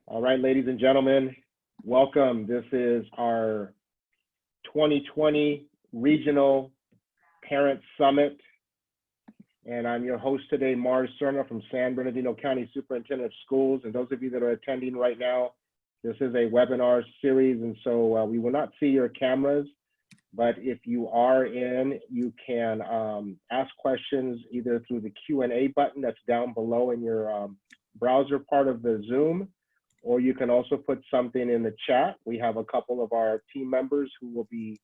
All right, ladies and gentlemen, welcome. This is our 2020 Regional Parent Summit, and I'm your host today, Mars Cerna from San Bernardino County Superintendent of Schools. And those of you that are attending right now, this is a webinar series, and so we will not see your cameras, but if you are in, you can ask questions either through the Q&A button that's down below in your browser part of the Zoom, or you can also put something in the chat. We have a couple of our team members who will be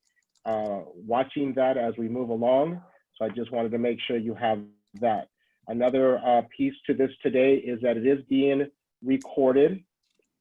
watching that as we move along. So I just wanted to make sure you have that. Another piece to this today is that it is being recorded.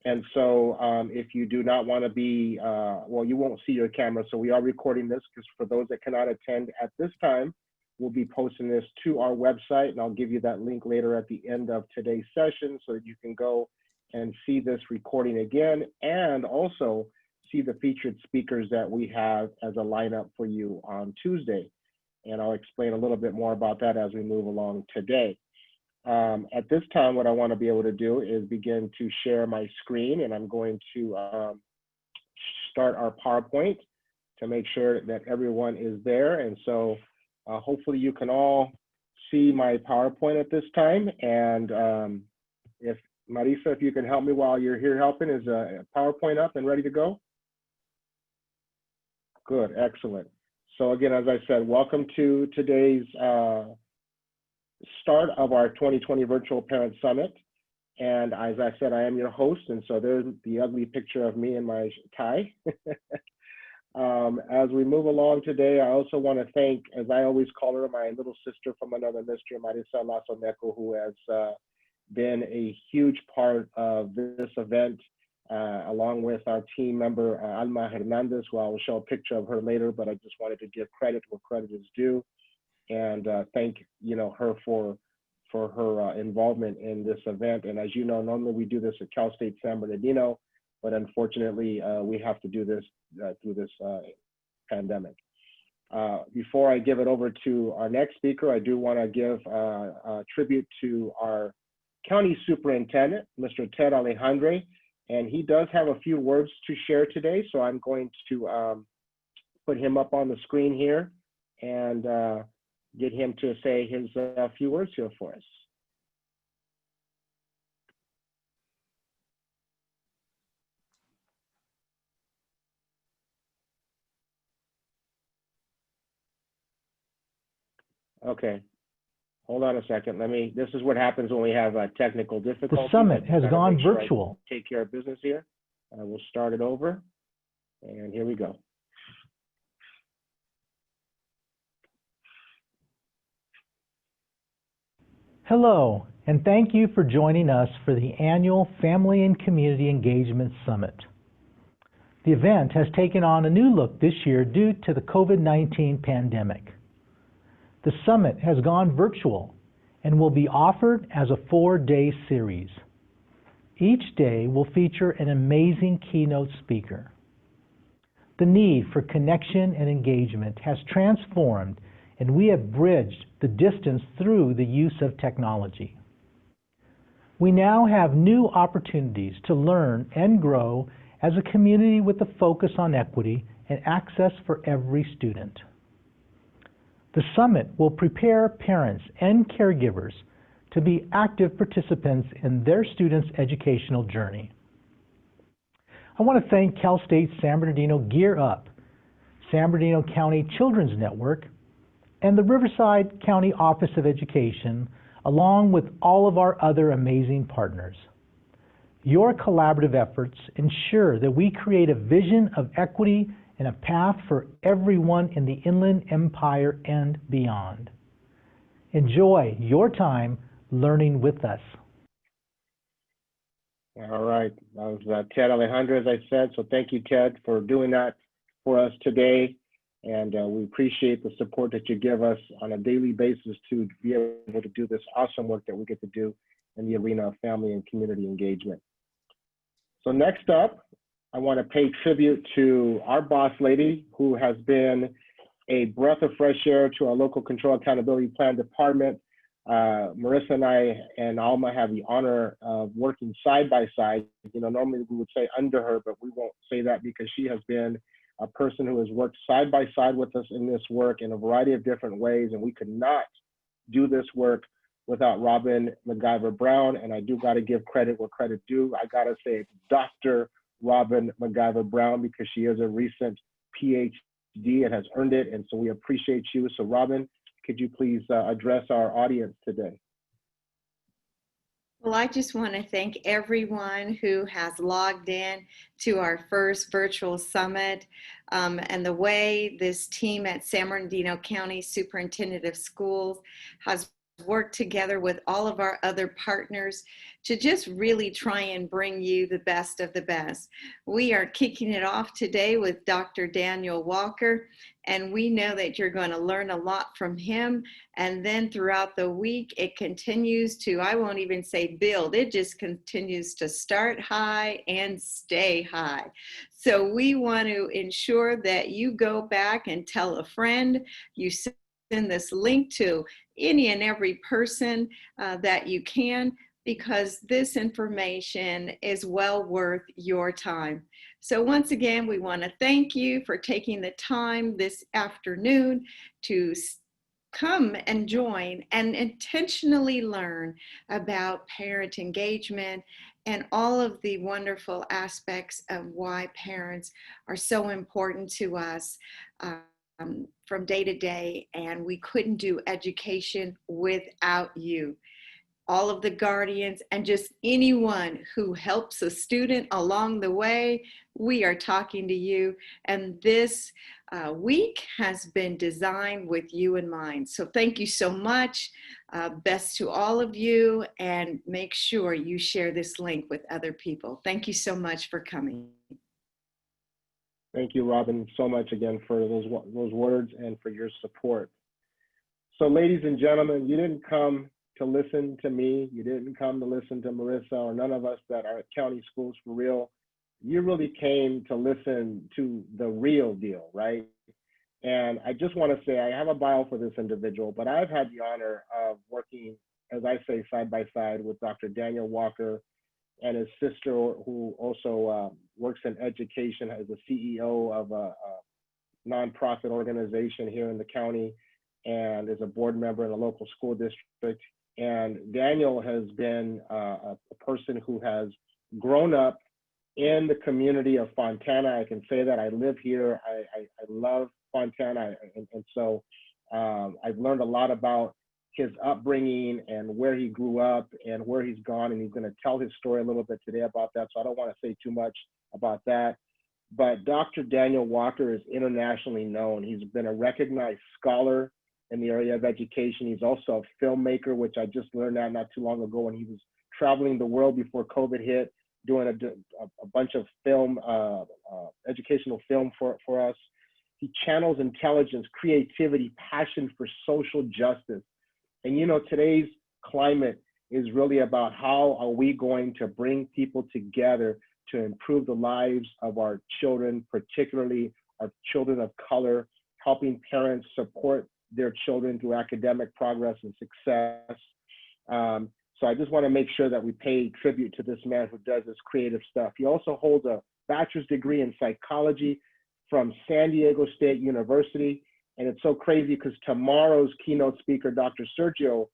And so if you do not want to be, well, you won't see your camera. So we are recording this because for those that cannot attend at this time, we'll be posting this to our website, and I'll give you that link later at the end of today's session so that you can go and see this recording again, and also see the featured speakers that we have as a lineup for you on Tuesday. And I'll explain a little bit more about that as we move along today. At this time, what I want to be able to do is begin to share my screen, and I'm going to start our PowerPoint to make sure that everyone is there. And so hopefully you can all see my PowerPoint at this time. And if Marisa, if you can help me while you're here helping, is a PowerPoint up and ready to go? Good, excellent. So again, as I said, welcome to today's start of our 2020 Virtual Parent Summit. And as I said, I am your host, and so there's the ugly picture of me in my tie. As we move along today, I also want to thank, as I always call her, my little sister from another mister, Marisa Lazoneco, who has been a huge part of this event, along with our team member, Alma Hernandez, who I will show a picture of her later, but I just wanted to give credit where credit is due, and thank her for her involvement in this event. And as you know, normally we do this at Cal State San Bernardino, but unfortunately we have to do this through this pandemic. Before I give it over to our next speaker, I do want to give a tribute to our County Superintendent, Mr. Ted Alejandre, and he does have a few words to share today. So I'm going to put him up on the screen here and get him to say his few words here for us. Okay. Hold on a second. This is what happens when we have technical difficulties. The summit has gone virtual. Take care of business here. We'll start it over. And here we go. Hello, and thank you for joining us for the annual Family and Community Engagement Summit. The event has taken on a new look this year due to the COVID-19 pandemic. The summit has gone virtual and will be offered as a 4-day series. Each day will feature an amazing keynote speaker. The need for connection and engagement has transformed, and we have bridged the distance through the use of technology. We now have new opportunities to learn and grow as a community with a focus on equity and access for every student. The summit will prepare parents and caregivers to be active participants in their students' educational journey. I want to thank Cal State San Bernardino Gear Up, San Bernardino County Children's Network, and the Riverside County Office of Education, along with all of our other amazing partners. Your collaborative efforts ensure that we create a vision of equity and a path for everyone in the Inland Empire and beyond. Enjoy your time learning with us. All right, that was Ted Alejandro, as I said, so thank you, Ted, for doing that for us today, and we appreciate the support that you give us on a daily basis to be able to do this awesome work that we get to do in the arena of family and community engagement. So next up, I want to pay tribute to our boss lady, who has been a breath of fresh air to our local control accountability plan department Marissa and I and Alma have the honor of working side by side. Normally we would say under her, but we won't say that because she has been a person who has worked side by side with us in this work in a variety of different ways, and we could not do this work without Robin MacGyver Brown. And I do got to give credit where credit due. I got to say it's Dr. Robin MacGyver Brown, because she is a recent PhD and has earned it, and so we appreciate you. So Robin, could you please address our audience today? Well, I just want to thank everyone who has logged in to our first virtual summit, and the way this team at San Bernardino County Superintendent of Schools has worked together with all of our other partners to just really try and bring you the best of the best. We are kicking it off today with Dr. Daniel Walker, and we know that you're going to learn a lot from him. And then throughout the week, it continues to, I won't even say build, it just continues to start high and stay high. So we want to ensure that you go back and tell a friend, you send this link to any and every person that you can, because this information is well worth your time. So once again, we want to thank you for taking the time this afternoon to come and join and intentionally learn about parent engagement and all of the wonderful aspects of why parents are so important to us from day to day, and we couldn't do education without you. All of the guardians and just anyone who helps a student along the way, we are talking to you. And this week has been designed with you in mind. So thank you so much. Best to all of you, and make sure you share this link with other people. Thank you so much for coming. Thank you, Robin, so much again for those words and for your support. So ladies and gentlemen, you didn't come to listen to me. You didn't come to listen to Marissa or none of us that are at County Schools for Real. You really came to listen to the real deal, right? And I just want to say, I have a bio for this individual, but I've had the honor of working, as I say, side by side with Dr. Daniel Walker and his sister, who also works in education as the CEO of a nonprofit organization here in the county and is a board member in a local school district. And Daniel has been a person who has grown up in the community of Fontana. I can say that. I live here. I love Fontana. And so I've learned a lot about his upbringing and where he grew up and where he's gone. And he's going to tell his story a little bit today about that. So I don't want to say too much about that. But Dr. Daniel Walker is internationally known. He's been a recognized scholar in the area of education. He's also a filmmaker, which I just learned that not too long ago when he was traveling the world before COVID hit, doing a bunch of film, educational film for us. He channels intelligence, creativity, passion for social justice. And today's climate is really about how are we going to bring people together to improve the lives of our children, particularly our children of color, helping parents support their children through academic progress and success. So I just want to make sure that we pay tribute to this man who does this creative stuff. He also holds a bachelor's degree in psychology from San Diego State University. And it's so crazy because tomorrow's keynote speaker, Dr. Sergio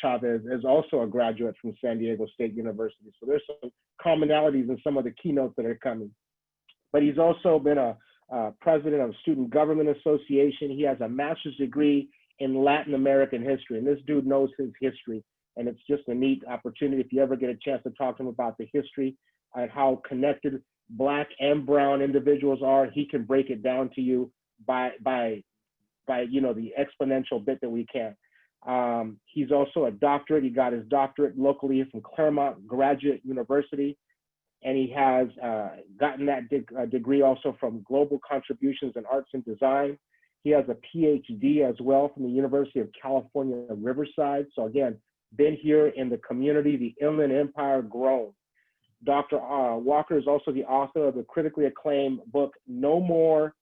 Chavez, is also a graduate from San Diego State University. So there's some commonalities in some of the keynotes that are coming. But he's also been a president of Student Government Association. He has a master's degree in Latin American history. And this dude knows his history. And it's just a neat opportunity if you ever get a chance to talk to him about the history and how connected Black and brown individuals are. He can break it down to you by the exponential bit that we can. He's also a doctorate. He got his doctorate locally from Claremont Graduate University. And he has gotten that degree also from Global Contributions in Arts and Design. He has a PhD as well from the University of California, Riverside. So again, been here in the community, the Inland Empire grown. Dr. Walker is also the author of the critically acclaimed book, No More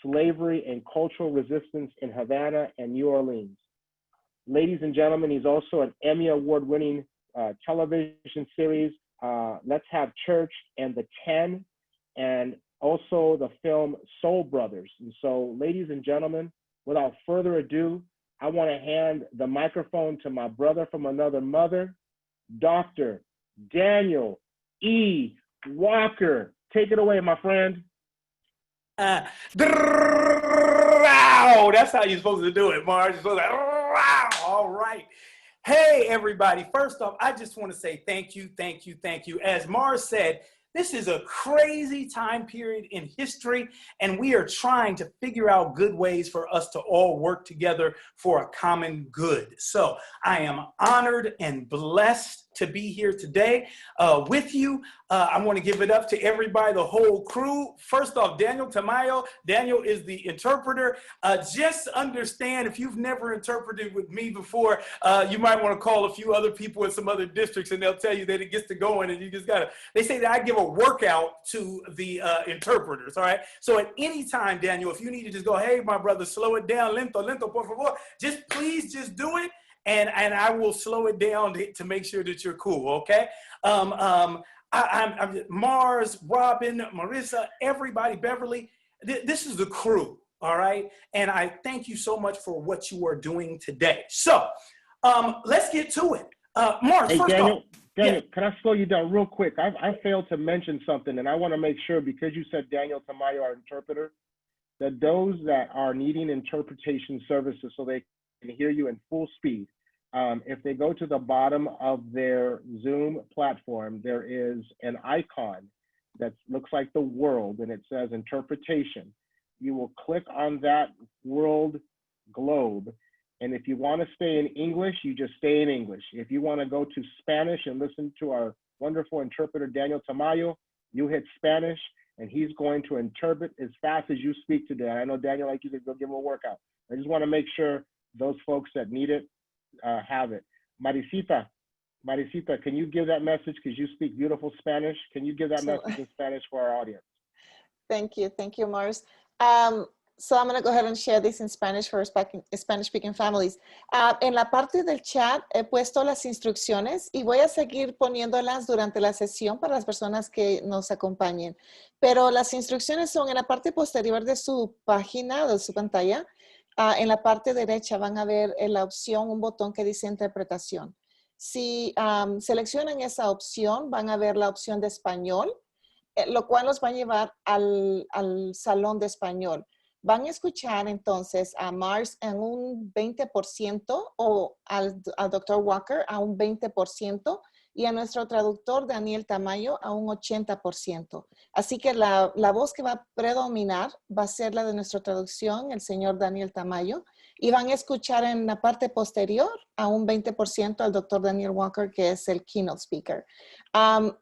Slavery and Cultural Resistance in Havana and New Orleans. Ladies and gentlemen, he's also an Emmy Award-winning television series, Let's Have Church and The 10, and also the film Soul Brothers. And so, ladies and gentlemen, without further ado, I want to hand the microphone to my brother from another mother, Dr. Daniel E. Walker. Take it away, my friend. That's how you're supposed to do it, Mars. You're supposed to, all right. Hey, everybody. First off, I just want to say thank you, thank you, thank you. As Mars said, this is a crazy time period in history, and we are trying to figure out good ways for us to all work together for a common good. So I am honored and blessed to be here today with you. I want to give it up to everybody, the whole crew. First off, Daniel Tamayo. Daniel is the interpreter. Just understand, if you've never interpreted with me before, you might want to call a few other people in some other districts, and they'll tell you that it gets to going, and you just gotta, they say that I give a workout to the interpreters, all right? So at any time, Daniel, if you need to just go, hey, my brother, slow it down, lento, por favor, please just do it. And I will slow it down to make sure that you're cool, okay? I'm Mars, Robin, Marissa, everybody, Beverly. This is the crew, all right? And I thank you so much for what you are doing today. So let's get to it. Mars, hey, first Daniel, off. Daniel, yeah. Can I slow you down real quick? I failed to mention something, and I want to make sure, because you said Daniel Tamayo, our interpreter, that those that are needing interpretation services so they can hear you in full speed, if they go to the bottom of their Zoom platform, there is an icon that looks like the world, and it says interpretation. You will click on that world globe, and if you want to stay in English, you just stay in English. If you want to go to Spanish and listen to our wonderful interpreter, Daniel Tamayo, you hit Spanish, and he's going to interpret as fast as you speak today. I know, Daniel, like you said, go give him a workout. I just want to make sure those folks that need it have it. Marisita, can you give that message, because you speak beautiful Spanish? Can you give that message in Spanish for our audience? Thank you, Mars. So I'm going to go ahead and share this in Spanish for Spanish-speaking families. En la parte del chat he puesto las instrucciones y voy a seguir poniéndolas durante la sesión para las personas que nos acompañen. Pero las instrucciones son en la parte posterior de su página, de su pantalla. En la parte derecha van a ver la opción, un botón que dice interpretación. Si seleccionan esa opción, van a ver la opción de español, lo cual los va a llevar al salón de español. Van a escuchar entonces a Mars en un 20% o al Dr. Walker a un 20% y a nuestro traductor Daniel Tamayo a un 80%. Así que la voz que va a predominar va a ser la de nuestra traducción, el señor Daniel Tamayo, y van a escuchar en la parte posterior a un 20% al Dr. Daniel Walker, que es el keynote speaker.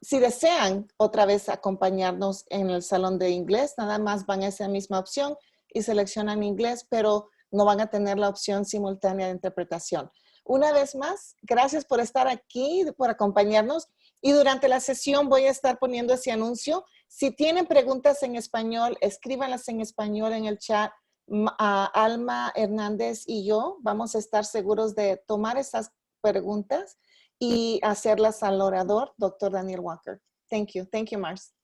Si desean otra vez acompañarnos en el salón de inglés, nada más van a esa misma opción y seleccionan inglés, pero no van a tener la opción simultánea de interpretación. Una vez más, gracias por estar aquí, por acompañarnos. Y durante la sesión voy a estar poniendo ese anuncio. Si tienen preguntas en español, escríbanlas en español en el chat. Alma Hernández y yo vamos a estar seguros de tomar esas preguntas y hacerlas al orador, Dr. Daniel Walker. Thank you. Thank you, Mars.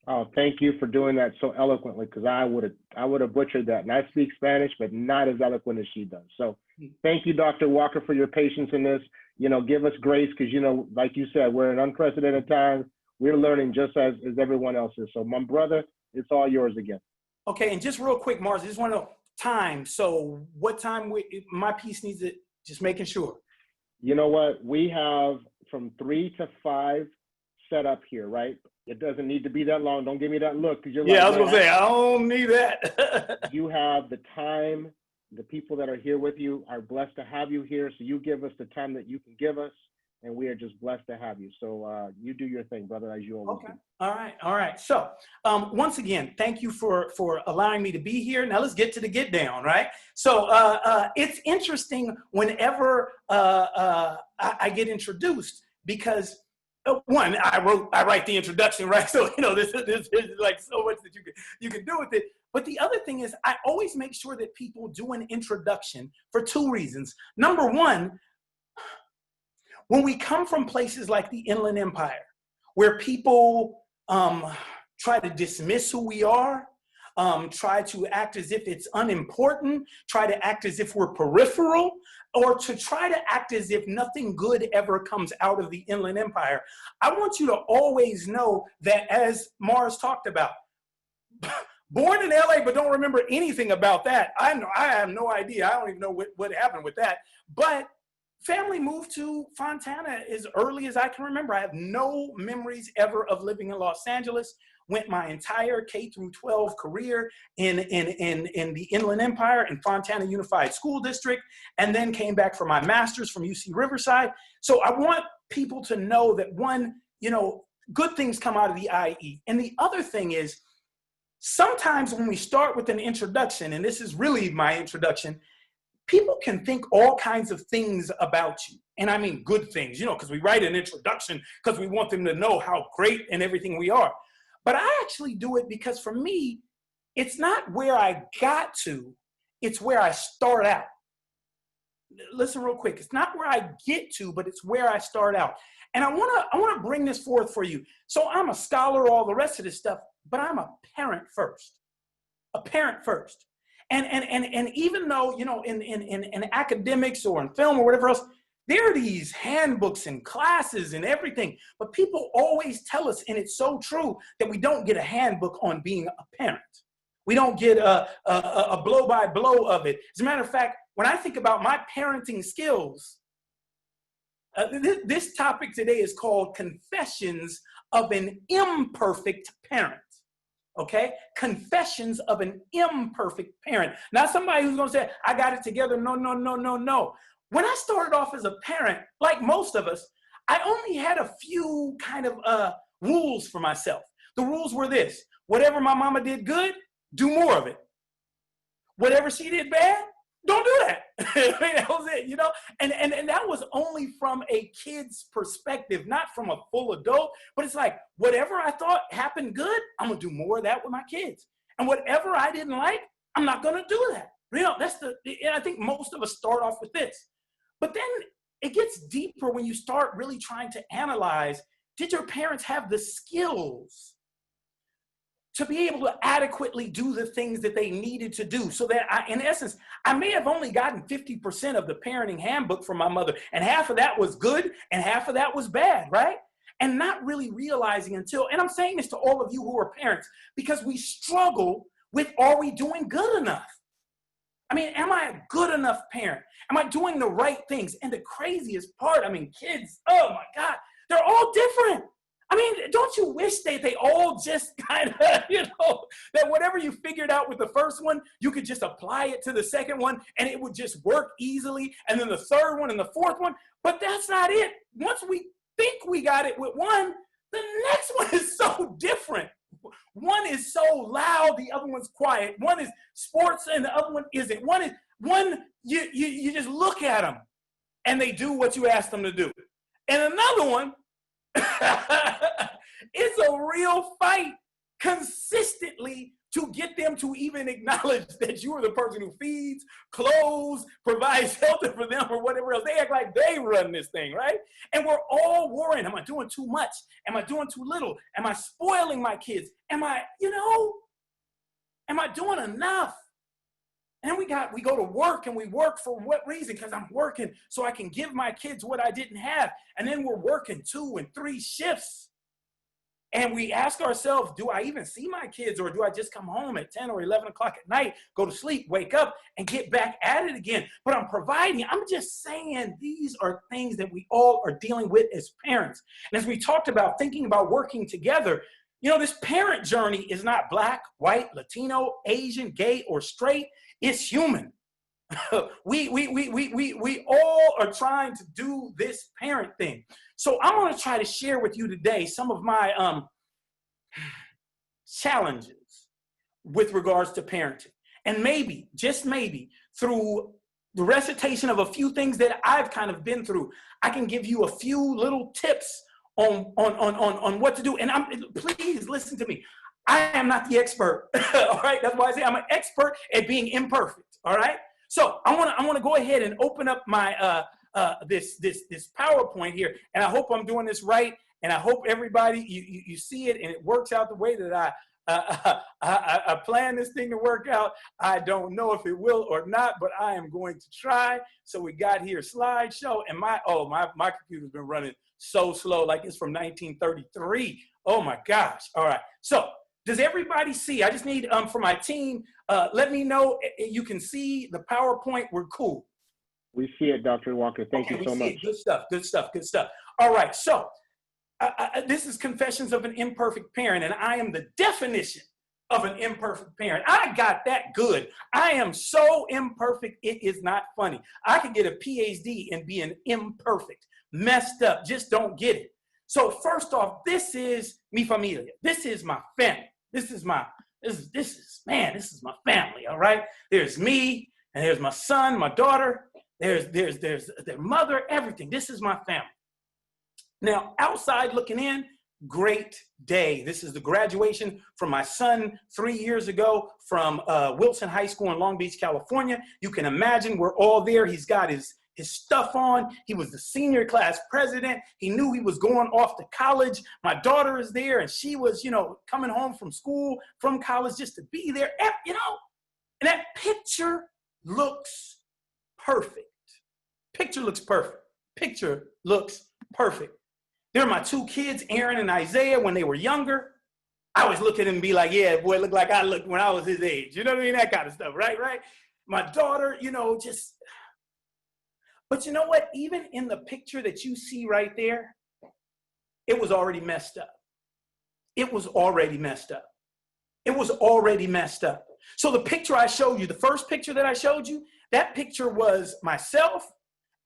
Oh, thank you for doing that so eloquently, because I would have butchered that. And I speak Spanish, but not as eloquent as she does. So thank you, Dr. Walker, for your patience in this. You know, give us grace, because, you know, like you said, we're in unprecedented times. We're learning just as everyone else is. So my brother, it's all yours again. Okay, and just real quick, Mars, I just want to know time. So what time my piece needs it, just making sure. You know what? We have from 3 to 5 set up here, right? It doesn't need to be that long. Don't give me that look, because you're yeah, like, I was going to say, I don't need that. You have the time. The people that are here with you are blessed to have you here. So you give us the time that you can give us, and we are just blessed to have you. So you do your thing, brother, as you always do. All right. So once again, thank you for allowing me to be here. Now let's get to the get down, right? So it's interesting whenever I get introduced, because one, I write the introduction, right? So, you know, this is like so much that you can do with it. But the other thing is I always make sure that people do an introduction for two reasons. Number one, when we come from places like the Inland Empire, where people try to dismiss who we are, try to act as if it's unimportant, try to act as if we're peripheral, or to try to act as if nothing good ever comes out of the Inland Empire. I want you to always know that, as Mars talked about, born in LA, but don't remember anything about that. I have no idea. I don't even know what happened with that. But family moved to Fontana as early as I can remember. I have no memories ever of living in Los Angeles. Went my entire K through 12 career in the Inland Empire in Fontana Unified School District, and then came back for my master's from UC Riverside. So I want people to know that, one, good things come out of the IE. And the other thing is, sometimes when we start with an introduction, and this is really my introduction, people can think all kinds of things about you. And I mean good things, because we write an introduction because we want them to know how great and everything we are. But I actually do it because, for me, it's not where I got to, it's where I start out. Listen real quick. It's not where I get to, but it's where I start out. And I want to bring this forth for you. So I'm a scholar, all the rest of this stuff, but I'm a parent first. A parent first. And even though, in academics or in film or whatever else, there are these handbooks and classes and everything, but people always tell us, and it's so true, that we don't get a handbook on being a parent. We don't get a blow-by-blow of it. As a matter of fact, when I think about my parenting skills, this topic today is called Confessions of an Imperfect Parent. Okay? Confessions of an Imperfect Parent. Not somebody who's going to say, I got it together. No, no, no, no, no. When I started off as a parent, like most of us, I only had a few kind of rules for myself. The rules were this: whatever my mama did good, do more of it. Whatever she did bad, don't do that. That was it, And that was only from a kid's perspective, not from a full adult. But it's like, whatever I thought happened good, I'm gonna do more of that with my kids. And whatever I didn't like, I'm not gonna do that. And I think most of us start off with this. But then it gets deeper when you start really trying to analyze, did your parents have the skills to be able to adequately do the things that they needed to do? So that in essence, I may have only gotten 50% of the parenting handbook from my mother, and half of that was good and half of that was bad, right? And not really realizing until, and I'm saying this to all of you who are parents, because we struggle with, are we doing good enough? I mean, am I a good enough parent? Am I doing the right things? And the craziest part, kids, oh my God, they're all different. Don't you wish they all just kind of, that whatever you figured out with the first one, you could just apply it to the second one and it would just work easily. And then the third one and the fourth one. But that's not it. Once we think we got it with one, the next one is so different. One is so loud, the other one's quiet. One is sports and the other one isn't. You just look at them and they do what you ask them to do. And another one, it's a real fight consistently to get them to even acknowledge that you are the person who feeds, clothes, provides shelter for them or whatever else. They act like they run this thing, right? And we're all worrying, am I doing too much? Am I doing too little? Am I spoiling my kids? Am I doing enough? And we go to work, and we work for what reason? Because I'm working so I can give my kids what I didn't have. And then we're working 2 and 3 shifts. And we ask ourselves, do I even see my kids, or do I just come home at 10 or 11 o'clock at night, go to sleep, wake up, and get back at it again? But I'm providing. I'm just saying these are things that we all are dealing with as parents. And as we talked about, thinking about working together, this parent journey is not black, white, Latino, Asian, gay, or straight. It's human. We all are trying to do this parent thing. So I'm going to try to share with you today some of my challenges with regards to parenting. And maybe, just maybe, through the recitation of a few things that I've kind of been through, I can give you a few little tips on what to do. And please listen to me. I am not the expert. All right. That's why I say I'm an expert at being imperfect. All right. So I want to go ahead and open up my this PowerPoint here, and I hope I'm doing this right, and I hope everybody you see it and it works out the way that I plan this thing to work out. I don't know if it will or not, but I am going to try. So we got here slideshow, and my computer's been running so slow, like it's from 1933. Oh my gosh. All right. So does everybody see? I just need for my team, let me know you can see the PowerPoint. We're cool. We see it, Dr. Walker. Thank you so much. Good stuff, good stuff, good stuff. All right, so this is Confessions of an Imperfect Parent, and I am the definition of an imperfect parent. I got that good. I am so imperfect, it is not funny. I could get a PhD in being imperfect, messed up, just don't get it. So first off, this is mi familia. This is my family. This is my family, all right? There's me, and there's my son, my daughter, there's their mother, everything. This is my family. Now, outside looking in, great day. This is the graduation from my son 3 years ago from Wilson High School in Long Beach, California. You can imagine we're all there. He's got his stuff on. He was the senior class president. He knew he was going off to college. My daughter is there, and she was, coming home from school, from college, just to be there, and that picture looks perfect. Picture looks perfect. Picture looks perfect. They're my two kids, Aaron and Isaiah, when they were younger. I always look at him and be like, yeah, boy, look like I looked when I was his age. You know what I mean? That kind of stuff, right? My daughter, but you know what? Even in the picture that you see right there, it was already messed up. It was already messed up. It was already messed up. So the picture I showed you, the first picture that I showed you, that picture was myself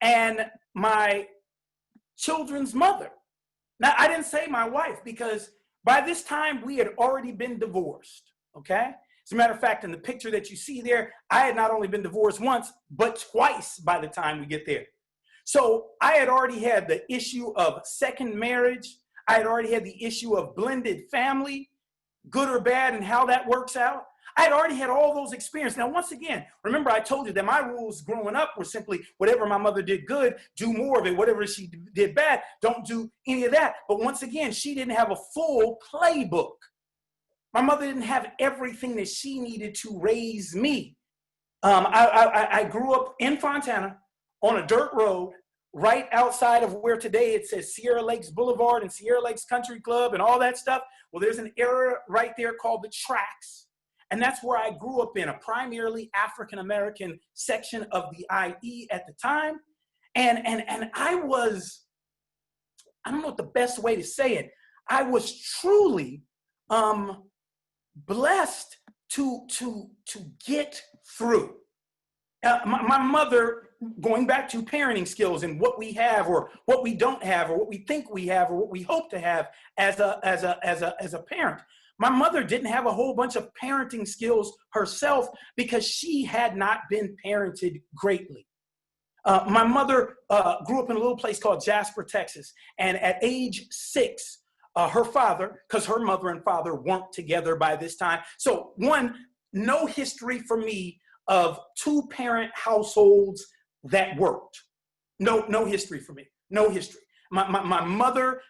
and my children's mother. Now, I didn't say my wife because by this time we had already been divorced, okay? As a matter of fact, in the picture that you see there, I had not only been divorced once, but twice by the time we get there. So I had already had the issue of second marriage. I had already had the issue of blended family, good or bad, and how that works out. I had already had all those experiences. Now, once again, remember I told you that my rules growing up were simply whatever my mother did good, do more of it. Whatever she did bad, don't do any of that. But once again, she didn't have a full playbook. My mother didn't have everything that she needed to raise me. I grew up in Fontana on a dirt road right outside of where today it says Sierra Lakes Boulevard and Sierra Lakes Country Club and all that stuff. Well, there's an area right there called the Tracks. And that's where I grew up in, a primarily African-American section of the IE at the time. And I was, I don't know what the best way to say it, I was truly blessed to get through. My mother, going back to parenting skills and what we have or what we don't have or what we think we have or what we hope to have as a parent. My mother didn't have a whole bunch of parenting skills herself because she had not been parented greatly. My mother grew up in a little place called Jasper, Texas. And at age 6, her father, because her mother and father weren't together by this time. So one, no history for me of two-parent households that worked. No history for me. No history. My mother,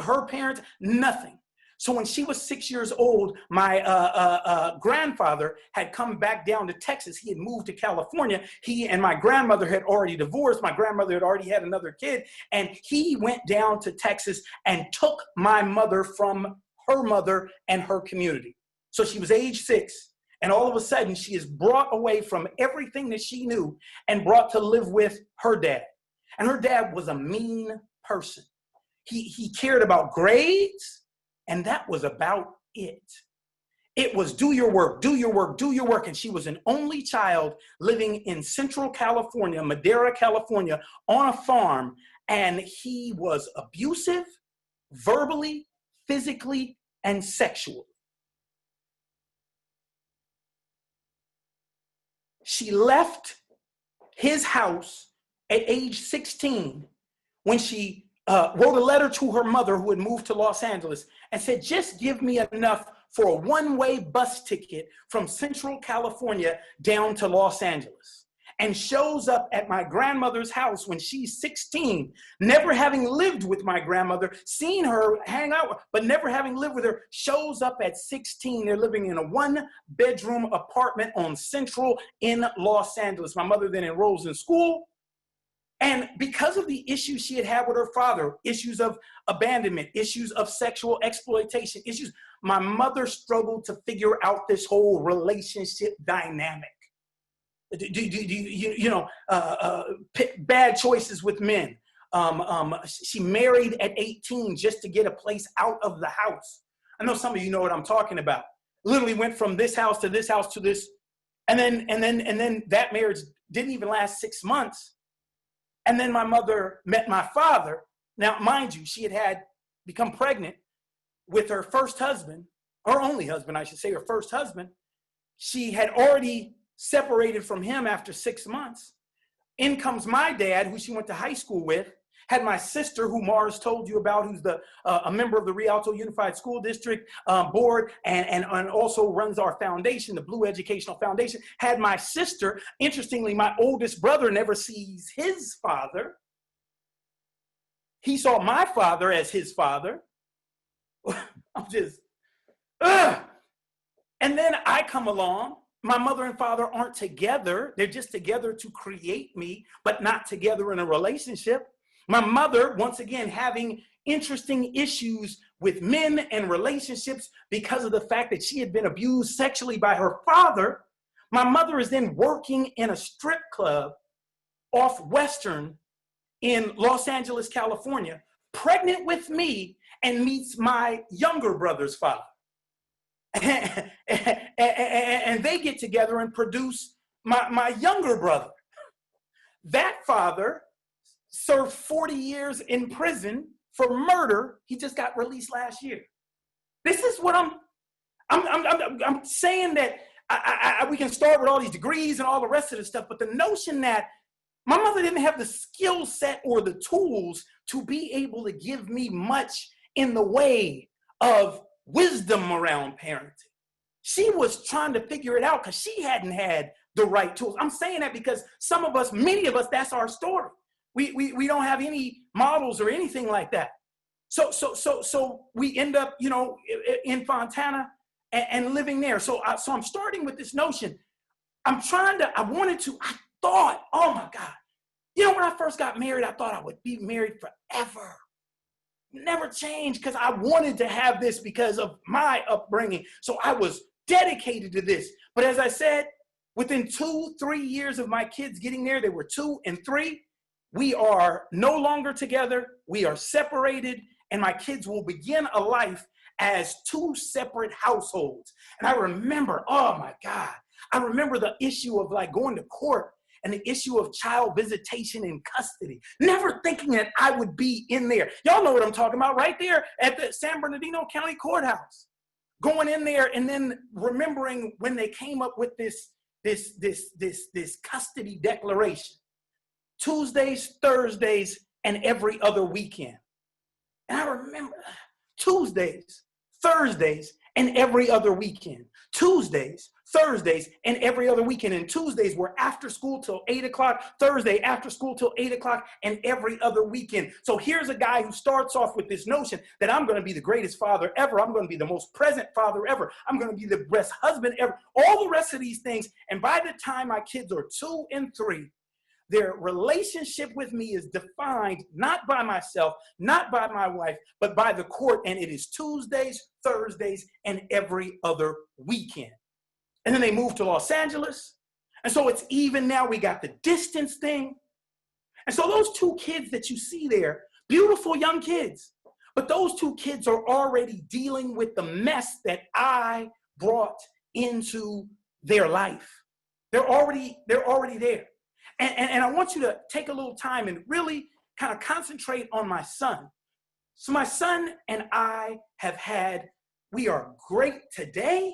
her parents, nothing. So when she was 6 years old, my grandfather had come back down to Texas. He had moved to California. He and my grandmother had already divorced. My grandmother had already had another kid. And he went down to Texas and took my mother from her mother and her community. So she was age 6. And all of a sudden, she is brought away from everything that she knew and brought to live with her dad. And her dad was a mean person. He cared about grades. And that was about it. It was do your work, do your work, do your work. And she was an only child living in Central California, Madera, California, on a farm. And he was abusive, verbally, physically, and sexually. She left his house at age 16 when she wrote a letter to her mother who had moved to Los Angeles and said, just give me enough for a one-way bus ticket from Central California down to Los Angeles. And shows up at my grandmother's house when she's 16, never having lived with my grandmother, seen her hang out, but never having lived with her, shows up at 16. They're living in a one-bedroom apartment on Central in Los Angeles. My mother then enrolls in school. And because of the issues she had had with her father, issues of abandonment, issues of sexual exploitation, issues, my mother struggled to figure out this whole relationship dynamic. Bad choices with men. She married at 18 just to get a place out of the house. I know some of you know what I'm talking about. Literally went from this house to this house to this, and then that marriage didn't even last 6 months. And then my mother met my father. Now, mind you, she had become pregnant with her first husband, her only husband, I should say, her first husband. She had already separated from him after 6 months. In comes my dad, who she went to high school with, had my sister, who Mars told you about, who's a member of the Rialto Unified School District board and also runs our foundation, the Blue Educational Foundation, had my sister. Interestingly, my oldest brother never sees his father. He saw my father as his father. I'm just, ugh. And then I come along. My mother and father aren't together. They're just together to create me, but not together in a relationship. My mother, once again, having interesting issues with men and relationships because of the fact that she had been abused sexually by her father. My mother is then working in a strip club off Western in Los Angeles, California, pregnant with me, and meets my younger brother's father. And they get together and produce my younger brother. That father served 40 years in prison for murder. He just got released last year. This is what I'm saying, that we can start with all these degrees and all the rest of the stuff, but the notion that my mother didn't have the skill set or the tools to be able to give me much in the way of wisdom around parenting. She was trying to figure it out because she hadn't had the right tools. I'm saying that because some of us, many of us, that's our story. We don't have any models or anything like that. So we end up, in Fontana and living there. So I'm starting with this notion. I thought, oh my God. When I first got married, I thought I would be married forever. Never changed, because I wanted to have this because of my upbringing. So I was dedicated to this. But as I said, within 2-3 years of my kids getting there, they were 2 and 3. We are no longer together. We are separated, and my kids will begin a life as 2 separate households. And I remember, oh my God, I remember the issue of like going to court and the issue of child visitation in custody. Never thinking that I would be in there. Y'all know what I'm talking about, right there at the San Bernardino County Courthouse. Going in there and then remembering when they came up with this custody declaration. Tuesdays, Thursdays, and every other weekend. And I remember Tuesdays, Thursdays, and every other weekend. Tuesdays, Thursdays, and every other weekend. And Tuesdays were after school till 8 o'clock, Thursday after school till 8 o'clock, and every other weekend. So here's a guy who starts off with this notion that I'm going to be the greatest father ever. I'm going to be the most present father ever. I'm going to be the best husband ever. All the rest of these things. And by the time my kids are 2 and 3, their relationship with me is defined not by myself, not by my wife, but by the court. And it is Tuesdays, Thursdays, and every other weekend. And then they moved to Los Angeles. And so it's even now. We got the distance thing. And so those 2 kids that you see there, beautiful young kids, but those 2 kids are already dealing with the mess that I brought into their life. They're already there. And I want you to take a little time and really kind of concentrate on my son. So my son and I we are great today,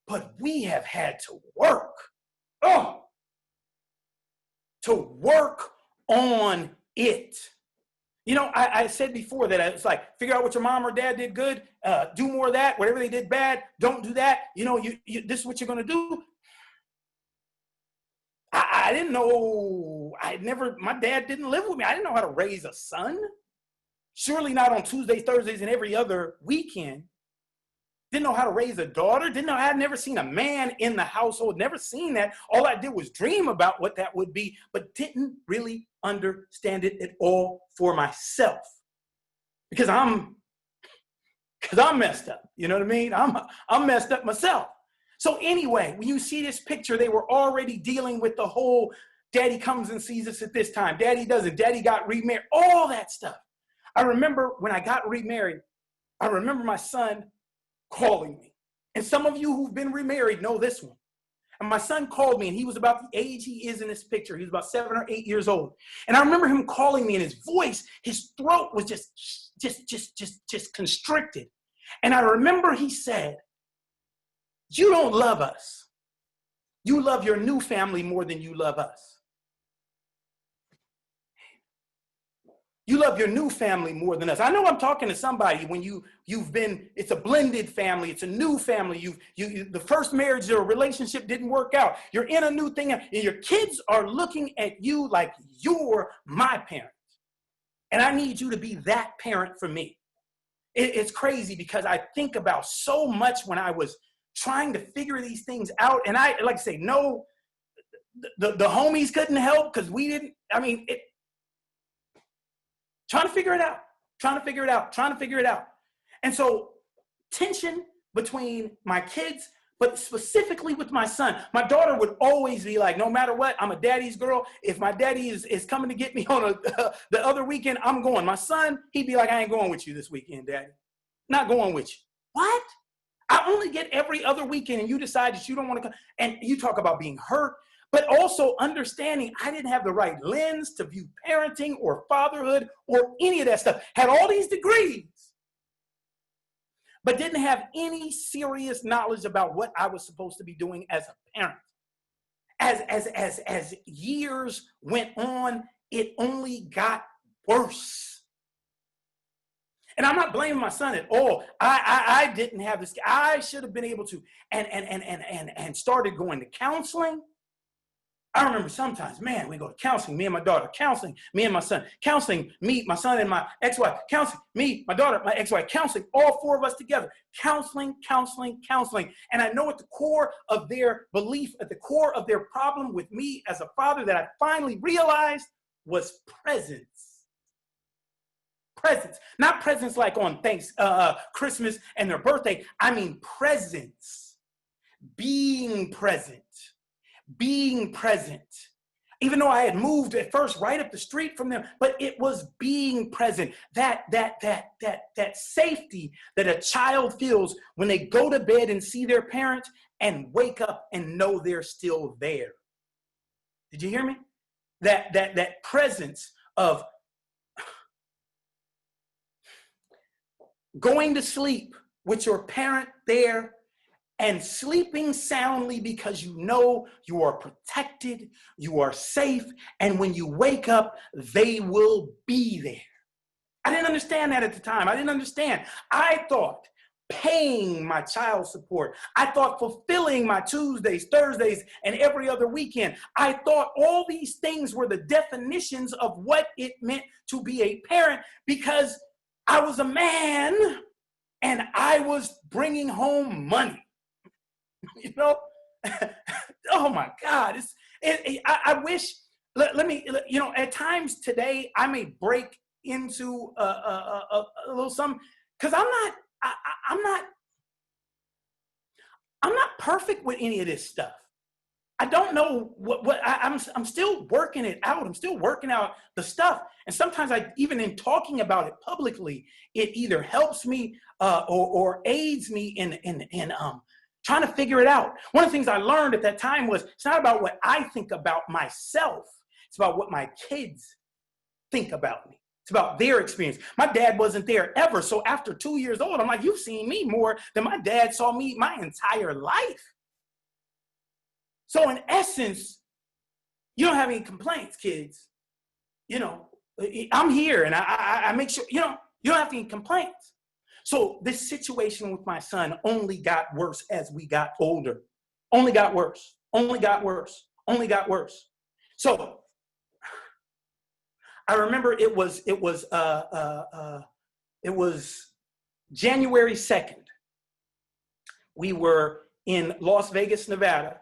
but we have had to work. To work on it. You know, I said before that it's like, figure out what your mom or dad did good, do more of that. Whatever they did bad, don't do that. You know, this is what you're going to do. I didn't know, my dad didn't live with me. I didn't know how to raise a son. Surely not on Tuesdays, Thursdays, and every other weekend. Didn't know how to raise a daughter. Didn't know, I had never seen a man in the household, never seen that. All I did was dream about what that would be, but didn't really understand it at all for myself. Because I'm messed up. You know what I mean? I'm messed up myself. So anyway, when you see this picture, they were already dealing with the whole daddy comes and sees us at this time. Daddy doesn't. Daddy got remarried. All that stuff. I remember when I got remarried, I remember my son calling me. And some of you who've been remarried know this one. And my son called me, and he was about the age he is in this picture. He was about 7 or 8 years old. And I remember him calling me, and his voice, his throat was just constricted. And I remember he said, "You don't love us. You love your new family more than you love us. You love your new family more than us." I know I'm talking to somebody when you've been, it's a blended family, it's a new family. The first marriage or relationship didn't work out. You're in a new thing, and your kids are looking at you like you're my parent. And I need you to be that parent for me. It's crazy because I think about so much when I was trying to figure these things out. And I like to say, no, the homies couldn't help because we didn't, trying to figure it out. And so tension between my kids, but specifically with my son. My daughter would always be like, no matter what, I'm a daddy's girl. If my daddy is coming to get me on the other weekend, I'm going. My son, he'd be like, I ain't going with you this weekend, daddy. Not going with you. What? I only get every other weekend, and you decide that you don't want to come. And you talk about being hurt, but also understanding I didn't have the right lens to view parenting or fatherhood or any of that stuff. Had all these degrees, but didn't have any serious knowledge about what I was supposed to be doing as a parent. As years went on, it only got worse. And I'm not blaming my son at all. I didn't have this. I should have been able to and started going to counseling. I remember sometimes, man, we go to counseling, me and my daughter, counseling, me and my son, counseling, me, my son and my ex-wife, counseling, me, my daughter, my ex-wife, counseling, all four of us together, counseling. And I know at the core of their belief, at the core of their problem with me as a father that I finally realized was presence. Presence, not presence like on Christmas and their birthday. I mean presence, being present. Even though I had moved at first right up the street from them, but it was being present. That safety that a child feels when they go to bed and see their parent and wake up and know they're still there. Did you hear me? That presence of going to sleep with your parent there and sleeping soundly because you know you are protected, you are safe, and when you wake up, they will be there. I didn't understand that at the time. I didn't understand. I thought paying my child support, I thought fulfilling my Tuesdays, Thursdays, and every other weekend, I thought all these things were the definitions of what it meant to be a parent because I was a man and I was bringing home money. You know, oh my God! I wish. Let me. You know, at times today I may break into a little something because I'm not perfect with any of this stuff. I don't know I'm still working it out. I'm still working out the stuff, and sometimes even in talking about it publicly, it either helps me or aids me in trying to figure it out. One of the things I learned at that time was it's not about what I think about myself. It's about what my kids think about me. It's about their experience. My dad wasn't there ever. So after 2 years old, I'm like, you've seen me more than my dad saw me my entire life. So in essence, you don't have any complaints, kids. You know, I'm here, and I make sure, you don't have any complaints. So this situation with my son only got worse as we got older. Only got worse, only got worse, only got worse. So I remember it was January 2nd. We were in Las Vegas, Nevada.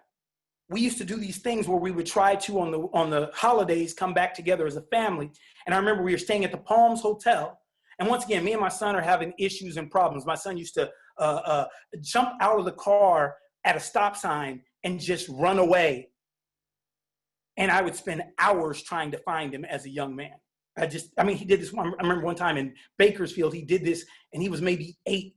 We used to do these things where we would try to, on the holidays, come back together as a family. And I remember we were staying at the Palms Hotel. And once again, me and my son are having issues and problems. My son used to jump out of the car at a stop sign and just run away. And I would spend hours trying to find him as a young man. He did this one. I remember one time in Bakersfield, he did this, and he was maybe 8.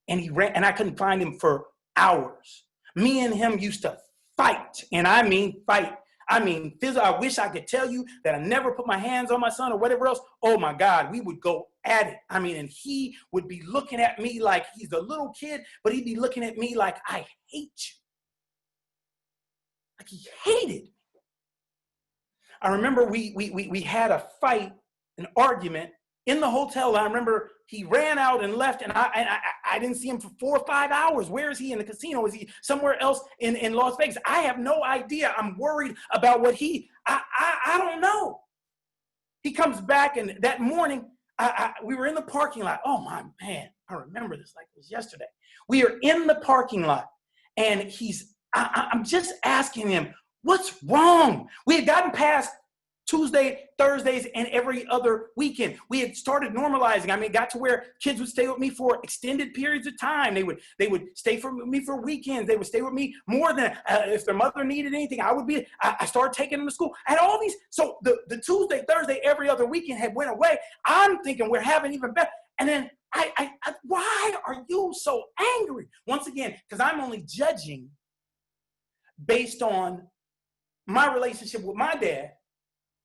And he ran, and I couldn't find him for hours. Me and him used to fight, and I mean fight. I mean, I wish I could tell you that I never put my hands on my son or whatever else. Oh my God, we would go at it. I mean, and he would be looking at me like he's a little kid, but he'd be looking at me like, I hate you. Like he hated me. I remember we had a fight, an argument in the hotel. I remember he ran out and left, and I didn't see him for 4 or 5 hours. Where is he? In the casino? Is he somewhere else in Las Vegas? I have no idea. I'm worried about what I don't know. He comes back, and that morning, we were in the parking lot. Oh my man, I remember this like it was yesterday. We are in the parking lot, and I'm just asking him, what's wrong? We had gotten past Tuesday, Thursdays, and every other weekend. We had started normalizing. I mean, it got to where kids would stay with me for extended periods of time. They would stay with me for weekends. They would stay with me more than if their mother needed anything. I started taking them to school. I had all these. So the Tuesday, Thursday, every other weekend had went away. I'm thinking we're having even better. And then why are you so angry? Once again, because I'm only judging based on my relationship with my dad,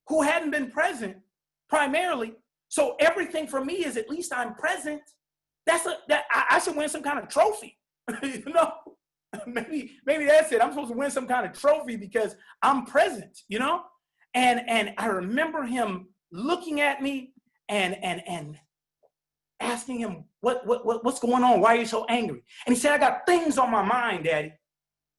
who hadn't been present primarily. So everything for me is at least I'm present. I should win some kind of trophy. Maybe that's it. I'm supposed to win some kind of trophy because I'm present, And I remember him looking at me and asking him, what's going on? Why are you so angry? And he said, I got things on my mind, Daddy.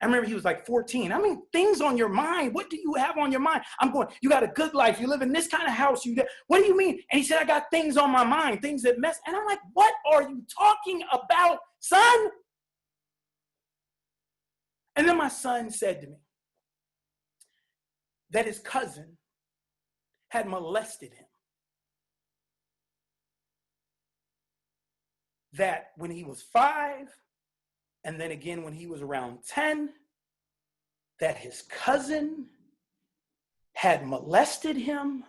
I remember he was like 14. I mean, things on your mind. What do you have on your mind? I'm going, you got a good life. You live in this kind of house. What do you mean? And he said, I got things on my mind, things that mess. And I'm like, what are you talking about, son? And then my son said to me that his cousin had molested him. That when he was 5, and then again when he was around 10, that his cousin had molested him.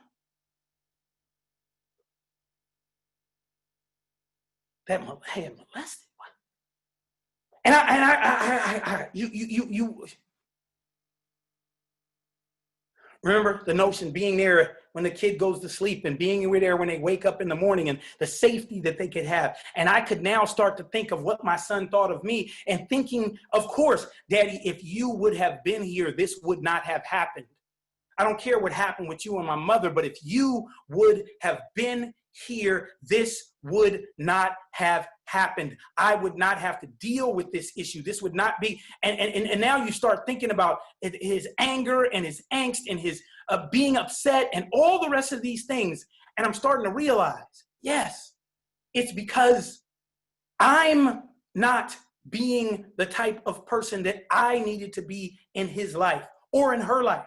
That had molested what? And you remember the notion being there when the kid goes to sleep and being there when they wake up in the morning and the safety that they could have. And I could now start to think of what my son thought of me and thinking, of course, Daddy, if you would have been here, this would not have happened. I don't care what happened with you and my mother, but if you would have been here, this would not have happened. I would not have to deal with this issue. This would not be, and now you start thinking about his anger and his angst and his being upset and all the rest of these things. And I'm starting to realize, yes, it's because I'm not being the type of person that I needed to be in his life or in her life.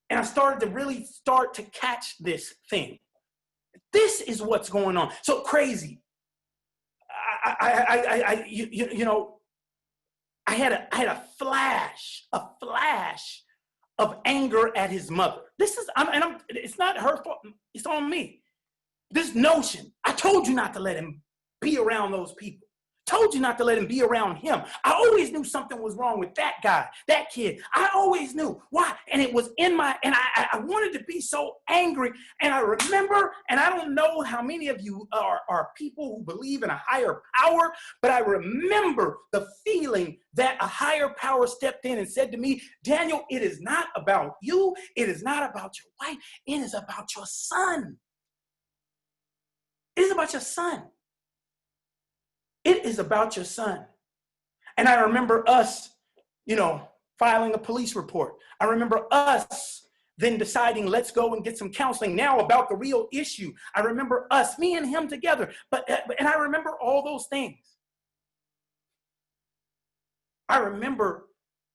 And I started to really start to catch this thing. This is what's going on. So crazy. I had a flash of anger at his mother. It's not her fault. It's on me. This notion. I told you not to let him be around those people. Told you not to let him be around him. I always knew something was wrong with that guy, that kid. I always knew. Why? And it was in my, and I wanted to be so angry. And I remember, and I don't know how many of you are people who believe in a higher power, but I remember the feeling that a higher power stepped in and said to me, Daniel, it is not about you. It is not about your wife. It is about your son. It is about your son. It is about your son. And I remember us, filing a police report. I remember us then deciding, let's go and get some counseling now about the real issue. I remember us, me and him together. And I remember all those things. I remember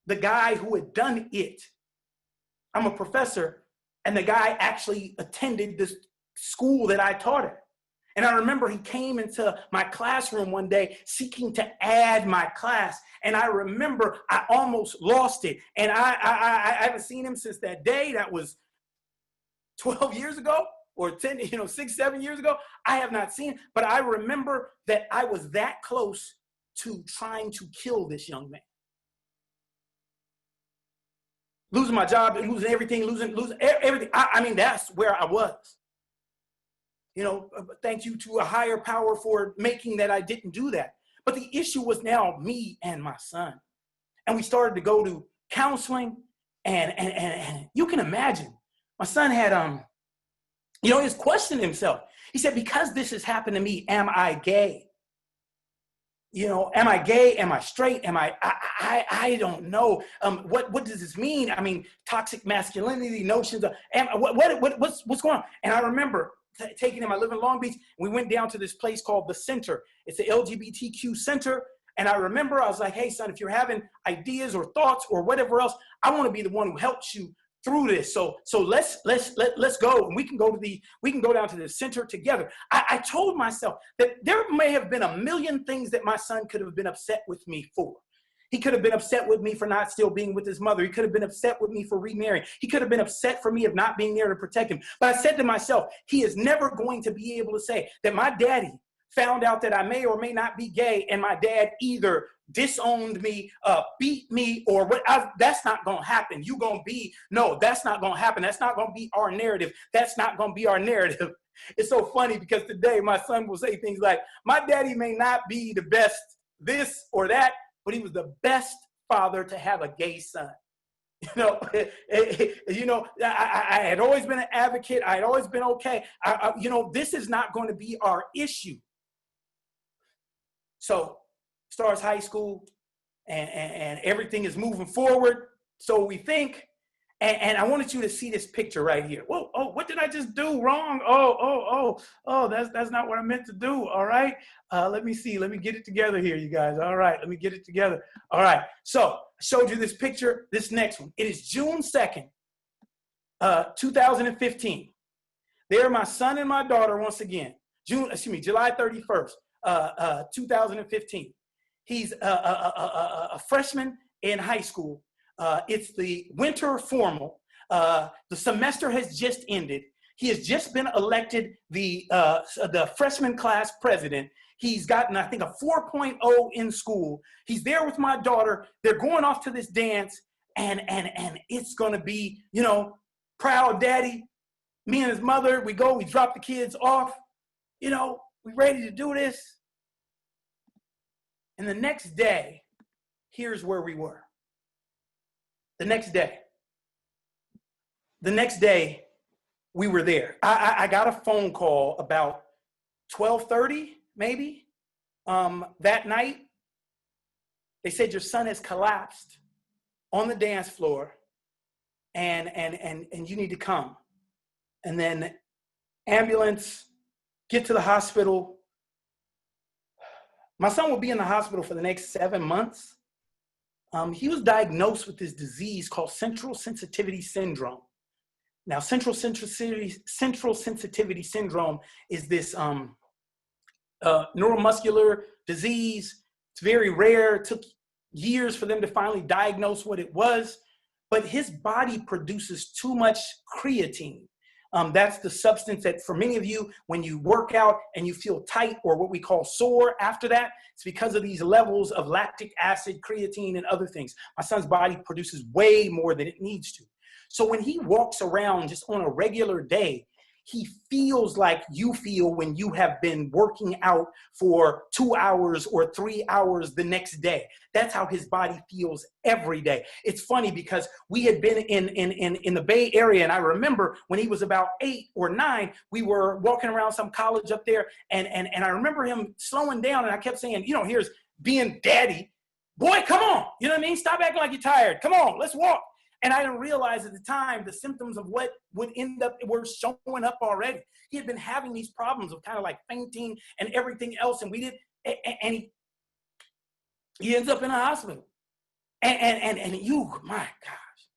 the guy who had done it. I'm a professor, and the guy actually attended this school that I taught at. And I remember he came into my classroom one day seeking to add my class. And I remember I almost lost it. And I haven't seen him since that day. That was 12 years ago or 10, 6, 7 years ago. I have not seen him. But I remember that I was that close to trying to kill this young man. Losing my job, losing everything, losing everything. I mean, that's where I was. Thank you to a higher power for making that I didn't do that. But the issue was now me and my son. And we started to go to counseling. And you can imagine, my son had, he was questioning himself. He said, because this has happened to me, am I gay? Am I gay? Am I straight? I don't know. What does this mean? I mean, toxic masculinity, notions of, what's going on? And I remember taking him, I live in Long Beach. We went down to this place called the Center. It's the LGBTQ Center. And I remember I was like, hey, son, if you're having ideas or thoughts or whatever else, I want to be the one who helps you through this. So let's go, and we can go down to the center together. I told myself that there may have been a million things that my son could have been upset with me for. He could have been upset with me for not still being with his mother. He could have been upset with me for remarrying. He could have been upset for me of not being there to protect him. But I said to myself, he is never going to be able to say that my daddy found out that I may or may not be gay, and my dad either disowned me, beat me, or what. That's not going to happen. No, that's not going to happen. That's not going to be our narrative. That's not going to be our narrative. It's so funny because today my son will say things like, my daddy may not be the best this or that, but he was the best father to have a gay son. I had always been an advocate. I had always been okay. This is not going to be our issue. So starts high school and everything is moving forward. So we think, and I wanted you to see this picture right here. Whoa, oh, what did I just do wrong? Oh, that's not what I meant to do. All right. Let me see. Let me get it together here, you guys. All right. Let me get it together. All right. So I showed you this picture, this next one. It is June 2nd, 2015. There, my son and my daughter once again. July 31st, 2015. He's a freshman in high school. It's the winter formal. The semester has just ended. He has just been elected the freshman class president. He's gotten, I think, a 4.0 in school. He's there with my daughter. They're going off to this dance, and it's going to be, proud daddy. Me and his mother, we drop the kids off. We ready to do this. And the next day, here's where we were. The next day, we were there. I got a phone call about 12:30, maybe, that night. They said, your son has collapsed on the dance floor, and you need to come. And then ambulance, get to the hospital. My son will be in the hospital for the next 7 months. He was diagnosed with this disease called central sensitivity syndrome. Now, central sensitivity syndrome is this neuromuscular disease. It's very rare. It took years for them to finally diagnose what it was. But his body produces too much creatine. That's the substance that for many of you, when you work out and you feel tight or what we call sore after that, it's because of these levels of lactic acid, creatine, and other things. My son's body produces way more than it needs to. So when he walks around just on a regular day, he feels like you feel when you have been working out for 2 hours or 3 hours the next day. That's how his body feels every day. It's funny because we had been in the Bay Area, and I remember when he was about 8 or 9, we were walking around some college up there, and I remember him slowing down, and I kept saying, you know, here's being daddy. Boy, come on. You know what I mean? Stop acting like you're tired. Come on, let's walk. And I didn't realize at the time the symptoms of what would end up were showing up already. He had been having these problems of kind of like fainting and everything else, and and he ends up in a hospital. And you, my gosh,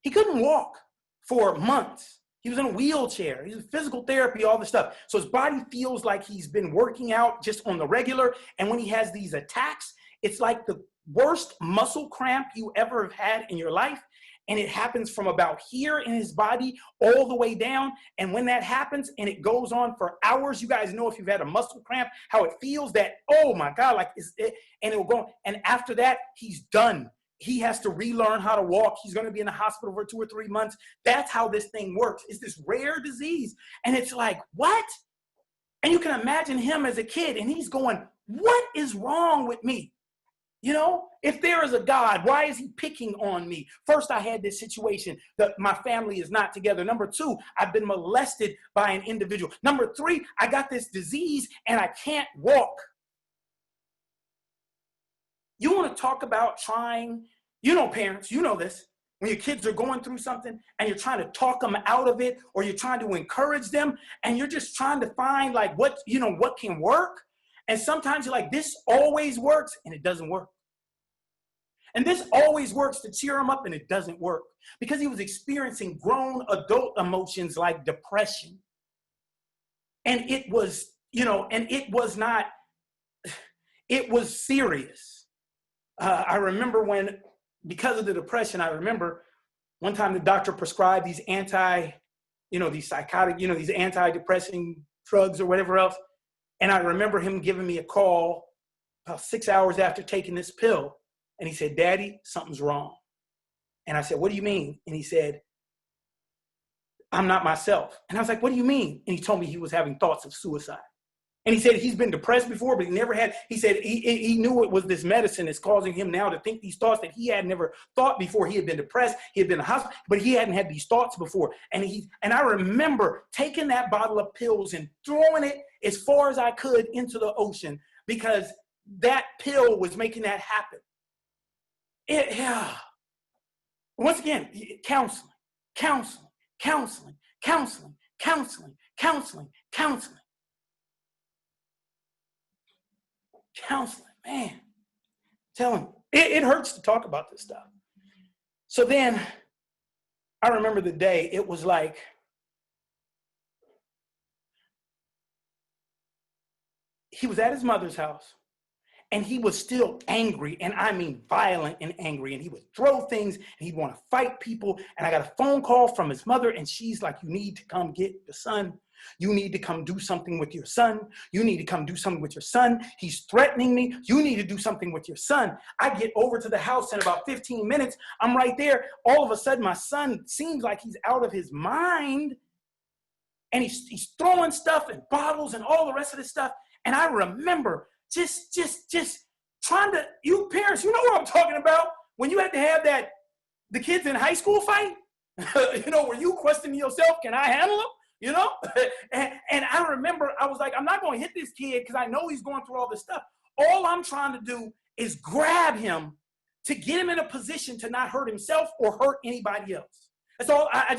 he couldn't walk for months. He was in a wheelchair. He was in physical therapy, all this stuff. So his body feels like he's been working out just on the regular. And when he has these attacks, it's like the worst muscle cramp you ever have had in your life. And it happens from about here in his body all the way down. And when that happens and it goes on for hours, you guys know if you've had a muscle cramp, how it feels that, oh my God, like is it, and it will go. And after that, he's done. He has to relearn how to walk. He's going to be in the hospital for 2 or 3 months. That's how this thing works. It's this rare disease. And it's like, what? And you can imagine him as a kid and he's going, what is wrong with me? You know, if there is a God, why is he picking on me? First, I had this situation that my family is not together. Number 2, I've been molested by an individual. Number 3, I got this disease and I can't walk. You want to talk about trying, you know, parents, you know this, when your kids are going through something and you're trying to talk them out of it or you're trying to encourage them and you're just trying to find like what, you know, what can work. And sometimes you're like, this always works, and it doesn't work. And this always works to cheer him up, and it doesn't work because he was experiencing grown adult emotions like depression. And it was, you know, and it was not, it was serious. I remember when, because of the depression, I remember one time the doctor prescribed these these psychotic, you know, these antidepressant drugs or whatever else. And I remember him giving me a call about 6 hours after taking this pill. And he said, Daddy, something's wrong. And I said, what do you mean? And he said, I'm not myself. And I was like, what do you mean? And he told me he was having thoughts of suicide. And he said he's been depressed before, but he never had, he said he knew it was this medicine that's causing him now to think these thoughts that he had never thought before. He had been depressed, he had been in the hospital, but he hadn't had these thoughts before. And I remember taking that bottle of pills and throwing it as far as I could into the ocean because that pill was making that happen. Once again, counseling, counseling, counseling, counseling, counseling, counseling, counseling. Counseling, man, tell him it hurts to talk about this stuff. So then I remember the day, it was like, he was at his mother's house and he was still angry, and I mean violent and angry, and he would throw things and he'd want to fight people. And I got a phone call from his mother and she's like, you need to come get your son. You need to come do something with your son. You need to come do something with your son. He's threatening me. You need to do something with your son. I get over to the house in about 15 minutes. I'm right there. All of a sudden, my son seems like he's out of his mind. And he's throwing stuff and bottles and all the rest of this stuff. And I remember just trying to, you parents, you know what I'm talking about. When you had to have the kids in high school fight, you know, where you questioning yourself, can I handle them? You know, and I remember I was like, I'm not going to hit this kid because I know he's going through all this stuff. All I'm trying to do is grab him to get him in a position to not hurt himself or hurt anybody else. That's all. I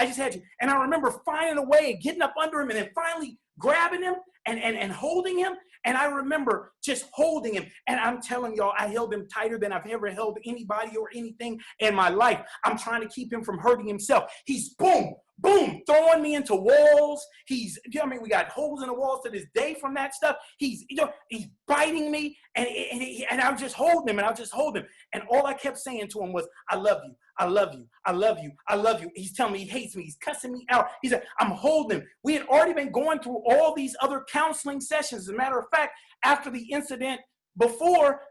just had to. And I remember finding a way, getting up under him, and then finally grabbing him and holding him. And I remember just holding him. And I'm telling y'all, I held him tighter than I've ever held anybody or anything in my life. I'm trying to keep him from hurting himself. He's boom, boom, throwing me into walls. He's, you know what I mean? We got holes in the walls to this day from that stuff. He's, you know, he's biting me, and I was just holding him, and I was just holding him. And all I kept saying to him was, I love you, I love you, I love you, I love you. He's telling me he hates me. He's cussing me out. He said, I'm holding him. We had already been going through all these other counseling sessions. As a matter of fact, after the incident before,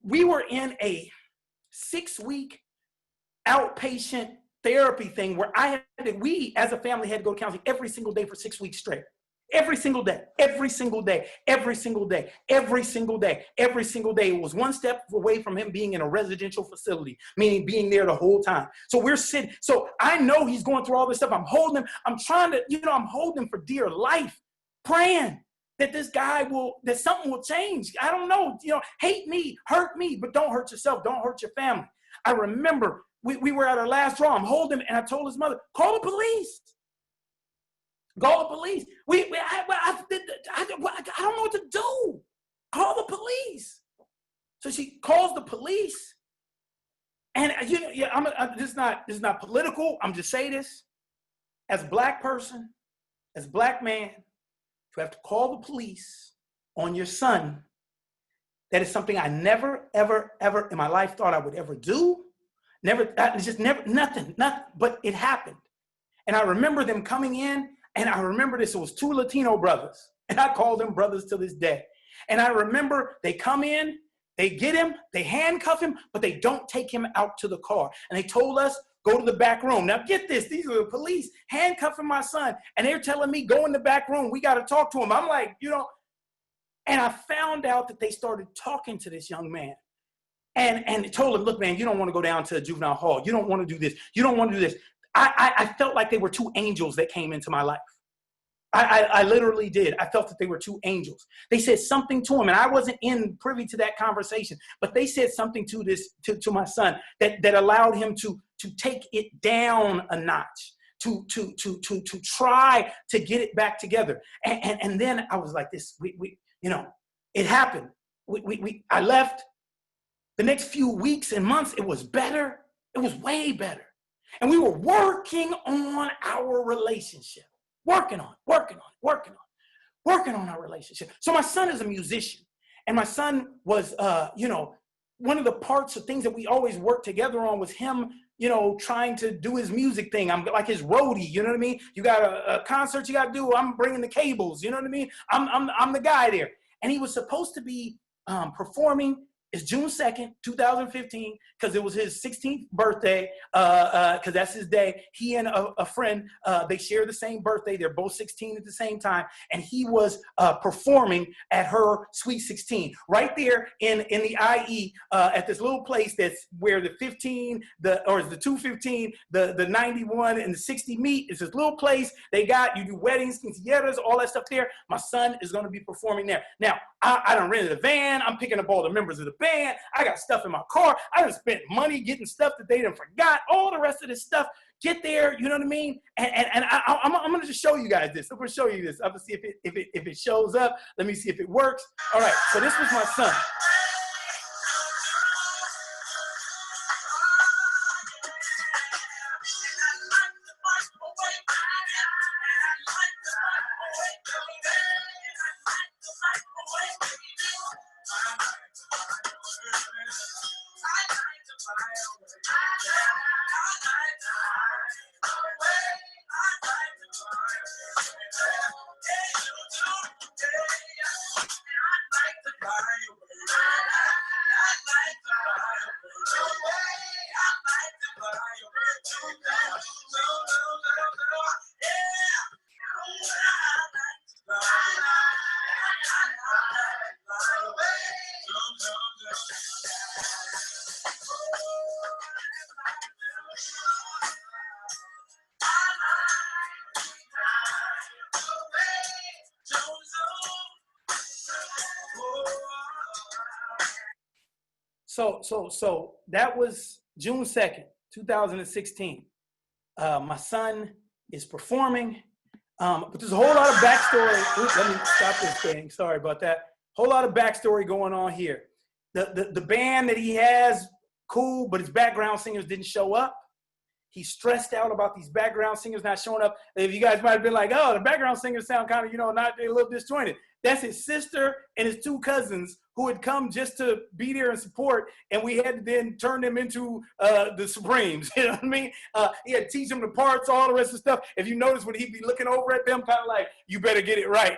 we were in a 6-week outpatient therapy thing where we as a family had to go to counseling every single day for 6 weeks straight. Every single day, every single day, every single day, every single day, every single day. It was one step away from him being in a residential facility, meaning being there the whole time. So we're sitting, so I know he's going through all this stuff. I'm holding him. I'm trying to, you know, I'm holding him for dear life, praying that this guy that something will change. I don't know, you know, hate me, hurt me, but don't hurt yourself. Don't hurt your family. I remember we were at our last draw. I'm holding him, and I told his mother, call the police. Call the police. I don't know what to do. Call the police. So she calls the police. And you know, yeah, this is not political. I'm just saying this. As a black person, as a black man, to have to call the police on your son, that is something I never, ever, ever in my life thought I would ever do. Nothing, but it happened. And I remember them coming in, and I remember this, it was 2 Latino brothers, and I call them brothers to this day. And I remember they come in, they get him, they handcuff him, but they don't take him out to the car. And they told us, go to the back room. Now get this, these are the police handcuffing my son, and they're telling me, go in the back room, we got to talk to him. I'm like, you know, and I found out that they started talking to this young man. And told him, look, man, you don't want to go down to the juvenile hall. You don't want to do this. You don't want to do this. I felt like they were 2 angels that came into my life. I literally did. I felt that they were 2 angels. They said something to him, and I wasn't privy to that conversation, but they said something to my son that allowed him to take it down a notch, to try to get it back together. And then I was like this, we you know, it happened. I left. The next few weeks and months, it was better. It was way better. And we were working on our relationship, working on our relationship. So my son is a musician, and my son was, you know, one of the parts of things that we always worked together on was him, you know, trying to do his music thing. I'm like his roadie, you know what I mean? You got a concert you got to do, I'm bringing the cables, you know what I mean? I'm the guy there. And he was supposed to be performing. It's June 2nd, 2015, because it was his 16th birthday, because that's his day. He and a friend, they share the same birthday. They're both 16 at the same time. And he was performing at her Sweet 16, right there in the IE, at this little place that's where the 15, the 215, the 91, and the 60 meet. It's this little place they got. You do weddings, quinceañeras, all that stuff there. My son is going to be performing there. Now, I done rented a van. I'm picking up all the members of the band. I got stuff in my car. I done spent money getting stuff that they done forgot. All the rest of this stuff. Get there, you know what I mean? And I'm gonna just show you guys this. I'm gonna show you this. I'm gonna see if it shows up. Let me see if it works. All right. So this was my son. So that was June 2nd, 2016. My son is performing, but there's a whole lot of backstory. Oops, let me stop this thing. Sorry about that. Whole lot of backstory going on here. The band that he has, cool, but his background singers didn't show up. He's stressed out about these background singers not showing up. If you guys might have been like, oh, the background singers sound kind of, not a little disjointed. That's his sister and his two cousins who had come just to be there and support, and we had to then turn them into the Supremes. You know what I mean? He had to teach them the parts, all the rest of the stuff. If you notice, when he'd be looking over at them, kind of like, you better get it right.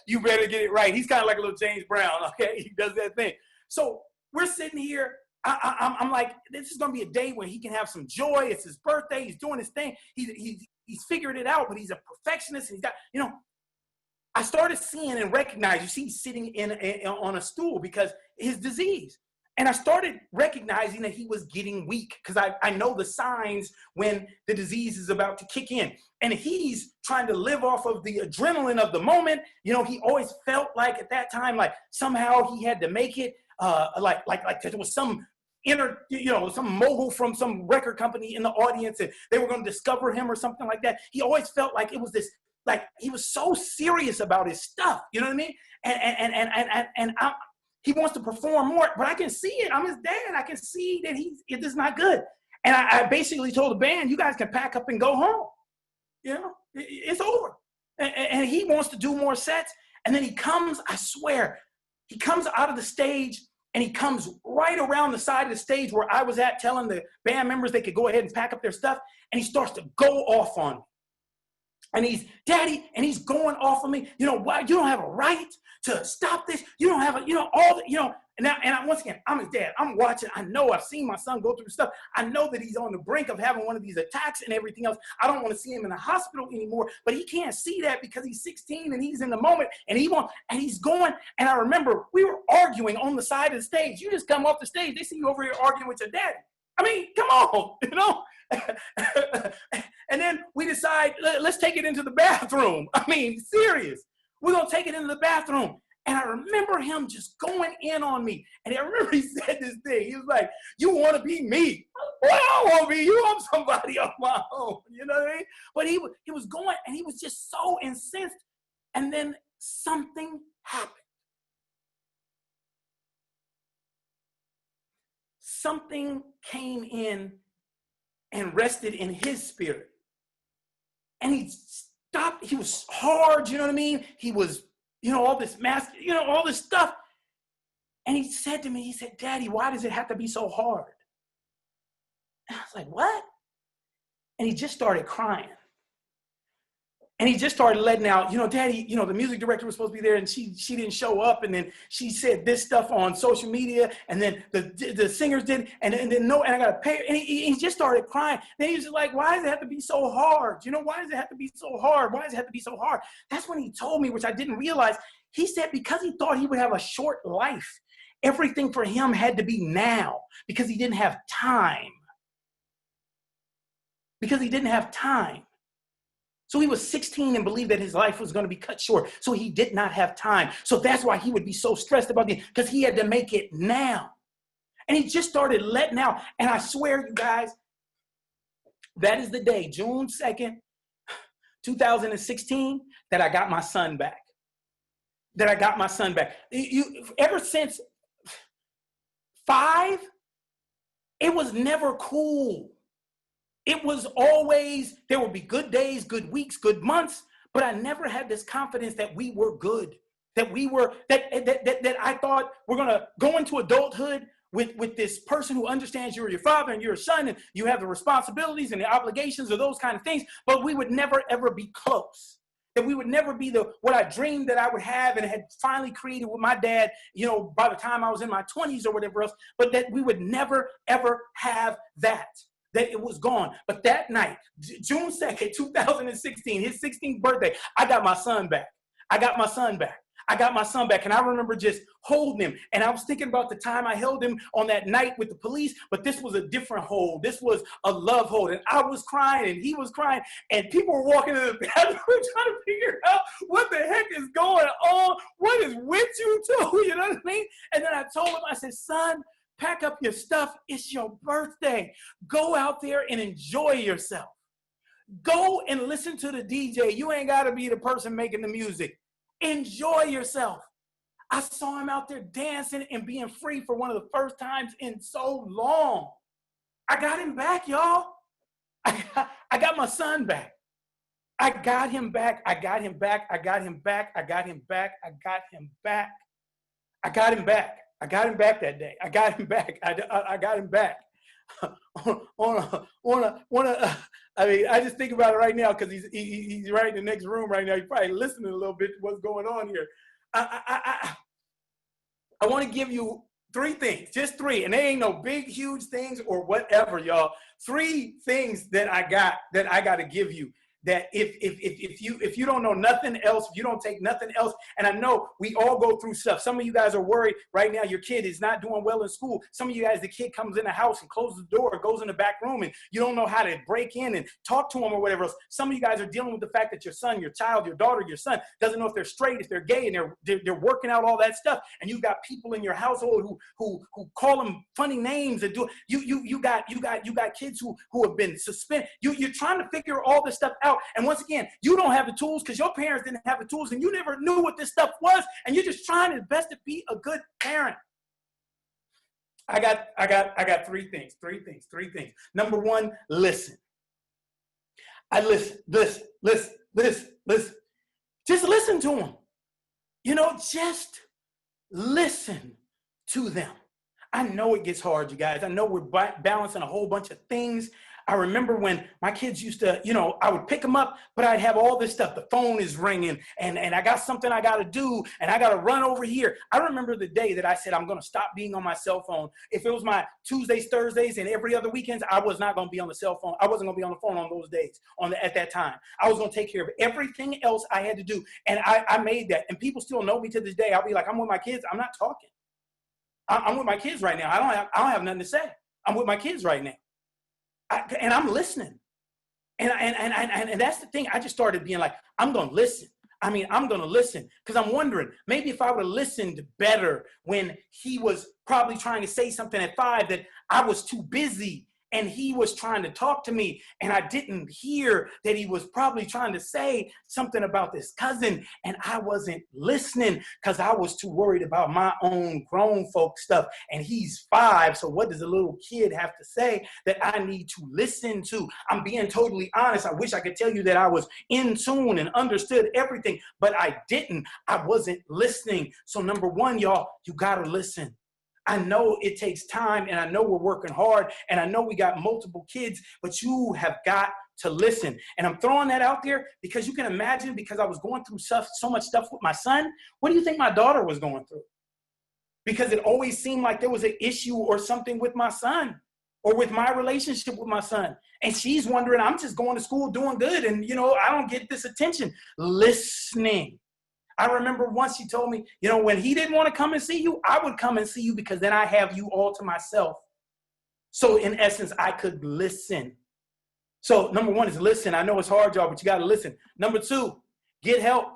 You better get it right. He's kind of like a little James Brown, okay? He does that thing. So we're sitting here. I'm like, this is going to be a day where he can have some joy. It's his birthday. He's doing his thing. He's figured it out, but he's a perfectionist. And he's got, I started seeing and recognizing, you see, he's sitting on a stool because his disease. And I started recognizing that he was getting weak because I know the signs when the disease is about to kick in. And he's trying to live off of the adrenaline of the moment. He always felt like at that time, like somehow he had to make it, like there was some some mogul from some record company in the audience and they were going to discover him or something like that. He always felt like it was this, like he was so serious about his stuff, you know what I mean? And he wants to perform more, but I can see it. I'm his dad. I can see that it is not good. And I basically told the band, you guys can pack up and go home. It's over. And he wants to do more sets. And then he comes, I swear, he comes out of the stage and he comes right around the side of the stage where I was at, telling the band members they could go ahead and pack up their stuff. And he starts to go off on me. And he's, Daddy, and he's going off on me. Why? You don't have a right to stop this. You don't have and once again, I'm his dad. I'm watching. I know I've seen my son go through stuff. I know that he's on the brink of having one of these attacks and everything else. I don't want to see him in the hospital anymore, but he can't see that because he's 16 and he's in the moment and he's going. And I remember we were arguing on the side of the stage. You just come off the stage. They see you over here arguing with your daddy. I mean, come on, And then we decide, let's take it into the bathroom. I mean, serious. We're going to take it into the bathroom. And I remember him just going in on me. And I remember he said this thing. He was like, you want to be me. Well, I don't want to be you. I'm somebody on my own. You know what I mean? But he was going, and he was just so incensed. And then something happened. Something came in and rested in his spirit. And he stopped. He was hard, you know what I mean? He was, all this mask, all this stuff. And he said to me, he said, Daddy, why does it have to be so hard? And I was like, what? And he just started crying. And he just started letting out, Daddy, the music director was supposed to be there and she didn't show up. And then she said this stuff on social media. And then the singers did. And then no, and I got to pay. And he just started crying. Then he was just like, why does it have to be so hard? Why does it have to be so hard? Why does it have to be so hard? That's when he told me, which I didn't realize. He said because he thought he would have a short life, everything for him had to be now because he didn't have time. So he was 16 and believed that his life was going to be cut short. So he did not have time. So that's why he would be so stressed about it, because he had to make it now. And he just started letting out. And I swear, you guys, that is the day, June 2nd, 2016, that I got my son back. Ever since 5, it was never cool. It was always, there would be good days, good weeks, good months, but I never had this confidence that we were good, that I thought we're going to go into adulthood with this person who understands you're your father and you're a son and you have the responsibilities and the obligations of those kind of things, but we would never, ever be close. That we would never be what I dreamed that I would have and had finally created with my dad, by the time I was in my 20s or whatever else, but that we would never, ever have that it was gone. But that night, June 2nd, 2016, his 16th birthday, I got my son back. And I remember just holding him. And I was thinking about the time I held him on that night with the police, but this was a different hold. This was a love hold. And I was crying and he was crying and people were walking in the bathroom trying to figure out what the heck is going on. What is with you two? You know what I mean? And then I told him, I said, son, pack up your stuff. It's your birthday. Go out there and enjoy yourself. Go and listen to the DJ. You ain't got to be the person making the music. Enjoy yourself. I saw him out there dancing and being free for one of the first times in so long. I got him back, y'all. I got my son back. I got him back. I got him back. I got him back. I got him back. I got him back. I got him back. I got him back that day. I got him back. I got him back. I mean, I just think about it right now because he's right in the next room right now. He's probably listening a little bit to what's going on here. I want to give you 3 things, just 3, and they ain't no big, huge things or whatever, y'all. 3 things that I got to give you. That if you don't know nothing else, if you don't take nothing else, and I know we all go through stuff. Some of you guys are worried right now your kid is not doing well in school. Some of you guys, the kid comes in the house and closes the door, goes in the back room, and you don't know how to break in and talk to him or whatever else. Some of you guys are dealing with the fact that your son, your child, your daughter, your son doesn't know if they're straight, if they're gay, and they're working out all that stuff. And you've got people in your household who call them funny names and do you got kids who have been suspended. You're trying to figure all this stuff out. And once again, you don't have the tools because your parents didn't have the tools and you never knew what this stuff was. And you're just trying your best to be a good parent. I got 3 things. Number 1, listen. Listen. Just listen to them. Just listen to them. I know it gets hard, you guys. I know we're balancing a whole bunch of things. I remember when my kids used to, I would pick them up, but I'd have all this stuff. The phone is ringing and I got something I got to do and I got to run over here. I remember the day that I said, I'm going to stop being on my cell phone. If it was my Tuesdays, Thursdays, and every other weekends, I was not going to be on the cell phone. I wasn't going to be on the phone on those days at that time. I was going to take care of everything else I had to do. And I made that. And people still know me to this day. I'll be like, I'm with my kids. I'm not talking. I'm with my kids right now. I don't have nothing to say. I'm with my kids right now. And I'm listening. And that's the thing. I just started being like, I'm going to listen. I'm going to listen because I'm wondering maybe if I would have listened better when he was probably trying to say something at 5 that I was too busy and he was trying to talk to me and I didn't hear that he was probably trying to say something about this cousin and I wasn't listening because I was too worried about my own grown folk stuff and he's 5. So what does a little kid have to say that I need to listen to? I'm being totally honest. I wish I could tell you that I was in tune and understood everything, but I didn't. I wasn't listening. So number 1, y'all, you got to listen. I know it takes time and I know we're working hard and I know we got multiple kids, but you have got to listen. And I'm throwing that out there because you can imagine because I was going through so much stuff with my son. What do you think my daughter was going through? Because it always seemed like there was an issue or something with my son or with my relationship with my son. And she's wondering, I'm just going to school doing good and, I don't get this attention. Listening. I remember once she told me, when he didn't want to come and see you, I would come and see you because then I have you all to myself. So in essence, I could listen. So number 1 is listen. I know it's hard, y'all, but you got to listen. Number 2, get help.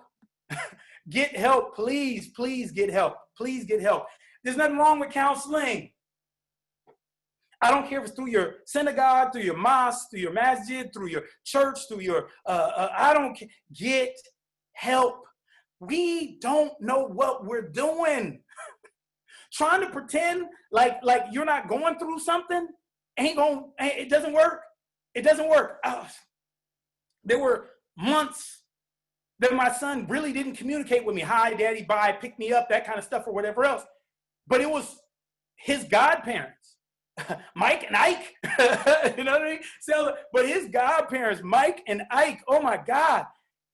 Get help. Please get help. Please get help. There's nothing wrong with counseling. I don't care if it's through your synagogue, through your mosque, through your masjid, through your church, through your, I don't care. Get help. We don't know what we're doing. Trying to pretend like you're not going through something it doesn't work. It doesn't work. There were months that my son really didn't communicate with me. Hi, daddy, bye, pick me up, that kind of stuff or whatever else. But it was his godparents, Mike and Ike. You know what I mean? So, but his godparents, Mike and Ike, oh my God,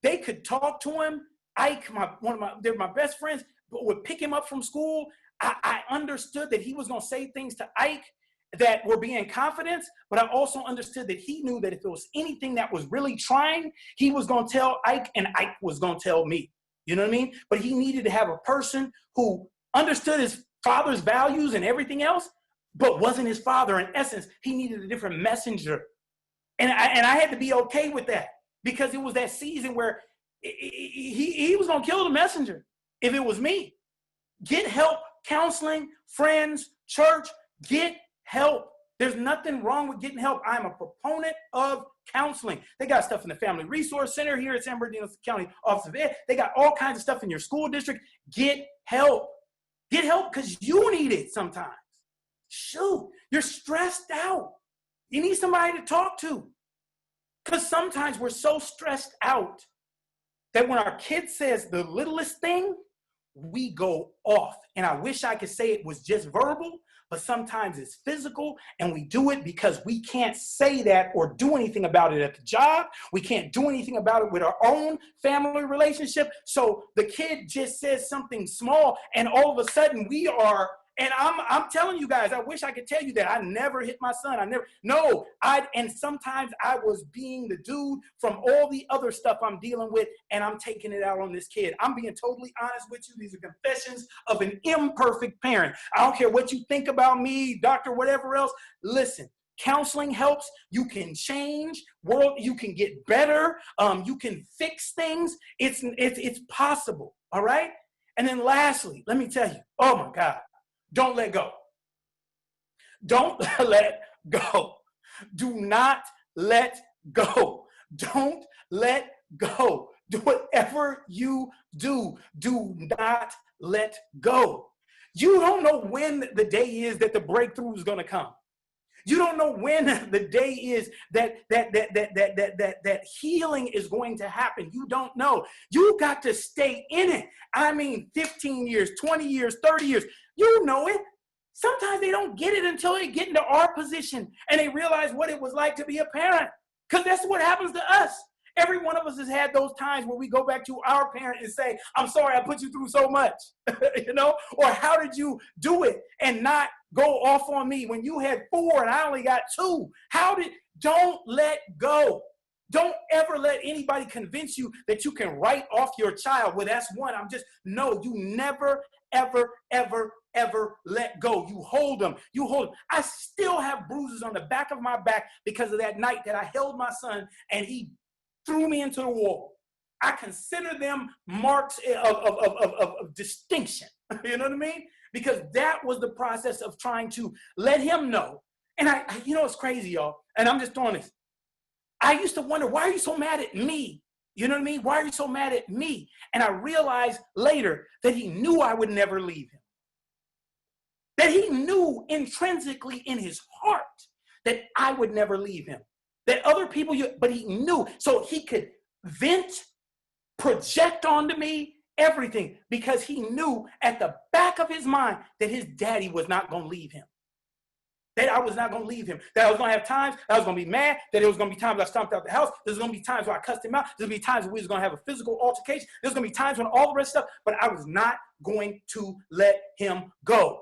they could talk to him. Ike, they're my best friends, but would pick him up from school. I understood that he was going to say things to Ike that were being confidence, but I also understood that he knew that if it was anything that was really trying, he was going to tell Ike and Ike was going to tell me. You know what I mean? But he needed to have a person who understood his father's values and everything else, but wasn't his father. In essence, he needed a different messenger. And I had to be okay with that because it was that season where he was going to kill the messenger if it was me. Get help, counseling, friends, church, get help. There's nothing wrong with getting help. I'm a proponent of counseling. They got stuff in the Family Resource Center here at San Bernardino County Office of Ed. They got all kinds of stuff in your school district. Get help. Get help because you need it sometimes. Shoot, you're stressed out. You need somebody to talk to. Because sometimes we're so stressed out that when our kid says the littlest thing, we go off. And I wish I could say it was just verbal, but sometimes it's physical, and we do it because we can't say that or do anything about it at the job. We can't do anything about it with our own family relationship. So the kid just says something small, and all of a sudden we are, and I'm telling you guys, I wish I could tell you that I never hit my son. And sometimes I was being the dude from all the other stuff I'm dealing with, and I'm taking it out on this kid. I'm being totally honest with you. These are confessions of an imperfect parent. I don't care what you think about me, doctor, whatever else. Listen, counseling helps. You can change you can get better. You can fix things. It's possible. All right. And then lastly, let me tell you, oh my God, don't let go. Don't let go. Do not let go. Don't let go. Do whatever you do. Do not let go. You don't know when the day is that the breakthrough is going to come. You don't know when the day is that healing is going to happen. You don't know. You got to stay in it. I mean, 15 years, 20 years, 30 years. You know it. Sometimes they don't get it until they get into our position and they realize what it was like to be a parent. Because that's what happens to us. Every one of us has had those times where we go back to our parent and say, I'm sorry I put you through so much, or how did you do it and not go off on me when you had 4 and I only got 2? Don't let go. Don't ever let anybody convince you that you can write off your child. Well, that's one. No, you never, ever, ever, ever let go. You hold them. I still have bruises on the back of my back because of that night that I held my son and he threw me into the wall. I consider them marks of distinction. You know what I mean? Because that was the process of trying to let him know. And it's crazy, y'all. And I'm just throwing this. I used to wonder, why are you so mad at me? You know what I mean? Why are you so mad at me? And I realized later that he knew I would never leave him. That he knew intrinsically in his heart that I would never leave him. That other people, but he knew. So he could vent, project onto me, everything, because he knew at the back of his mind that his daddy was not going to leave him. That I was not going to leave him. That I was going to have times that I was going to be mad. That there was going to be times I stomped out the house. There's going to be times where I cussed him out. There's going to be times where we was going to have a physical altercation. There's going to be times when all the rest of stuff, but I was not going to let him go.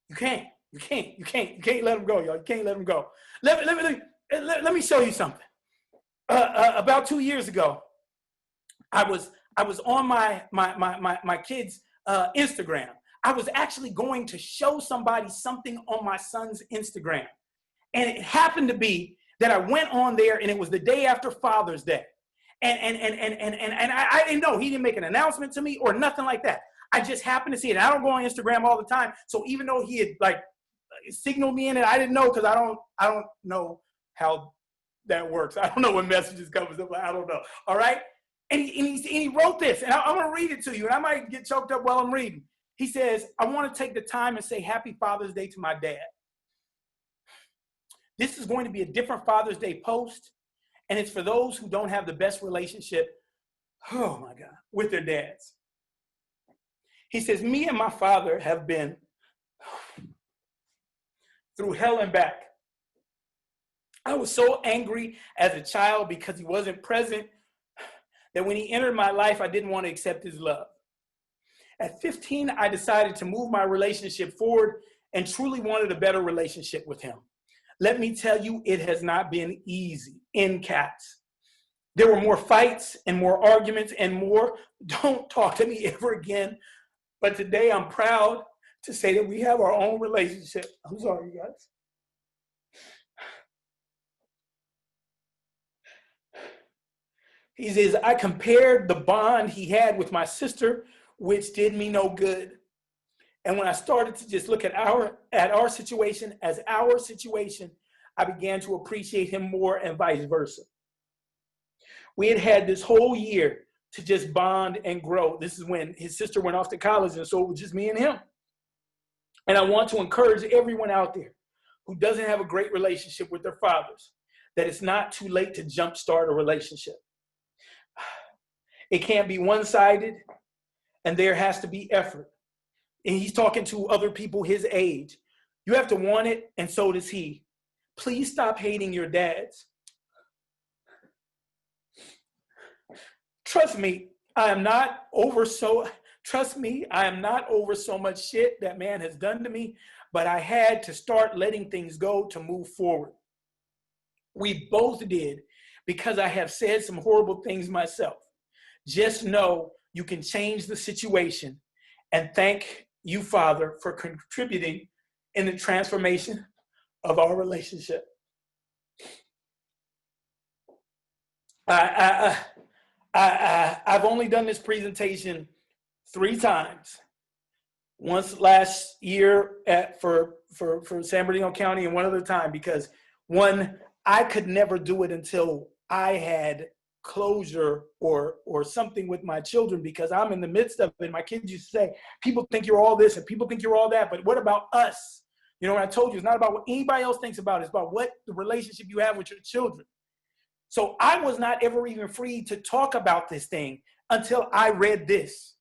You can't let him go, y'all. You can't let him go. Let me show you something. About 2 years ago, I was on my kids' Instagram. I was actually going to show somebody something on my son's Instagram. And it happened to be that I went on there and it was the day after Father's Day. And I didn't know. He didn't make an announcement to me or nothing like that. I just happened to see it. And I don't go on Instagram all the time. So even though he had signaled me in it, I didn't know because I don't know how that works. I don't know when messages come. I don't know. All right. And he wrote this, and I'm going to read it to you, and I might get choked up while I'm reading. He says, I want to take the time and say Happy Father's Day to my dad. This is going to be a different Father's Day post, and it's for those who don't have the best relationship, oh my God, with their dads. He says, me and my father have been through hell and back. I was so angry as a child because he wasn't present that when he entered my life, I didn't want to accept his love. At 15, I decided to move my relationship forward and truly wanted a better relationship with him. Let me tell you, it has not been easy in cats. There were more fights and more arguments and more, don't talk to me ever again. But today I'm proud to say that we have our own relationship. I'm sorry, you guys. He says, I compared the bond he had with my sister, which did me no good. And when I started to just look at our situation as our situation, I began to appreciate him more and vice versa. We had this whole year to just bond and grow. This is when his sister went off to college, and so it was just me and him. And I want to encourage everyone out there who doesn't have a great relationship with their fathers. that it's not too late to jumpstart a relationship. It can't be one-sided, and there has to be effort. And he's talking to other people his age. You have to want it, and so does he. Please stop hating your dads. Trust me, I am not over so much shit that man has done to me, but I had to start letting things go to move forward. We both did, because I have said some horrible things myself. Just know you can change the situation, and thank you, Father, for contributing in the transformation of our relationship. I've only done this presentation 3 times. Once last year for San Bernardino County, and one other time because one, I could never do it until I had closure or something with my children, because I'm in the midst of it. My kids used to say, people think you're all this and people think you're all that, but what about us? You know, what I told you, it's not about what anybody else thinks about it. It's about what the relationship you have with your children. So I was not ever even free to talk about this thing until I read this.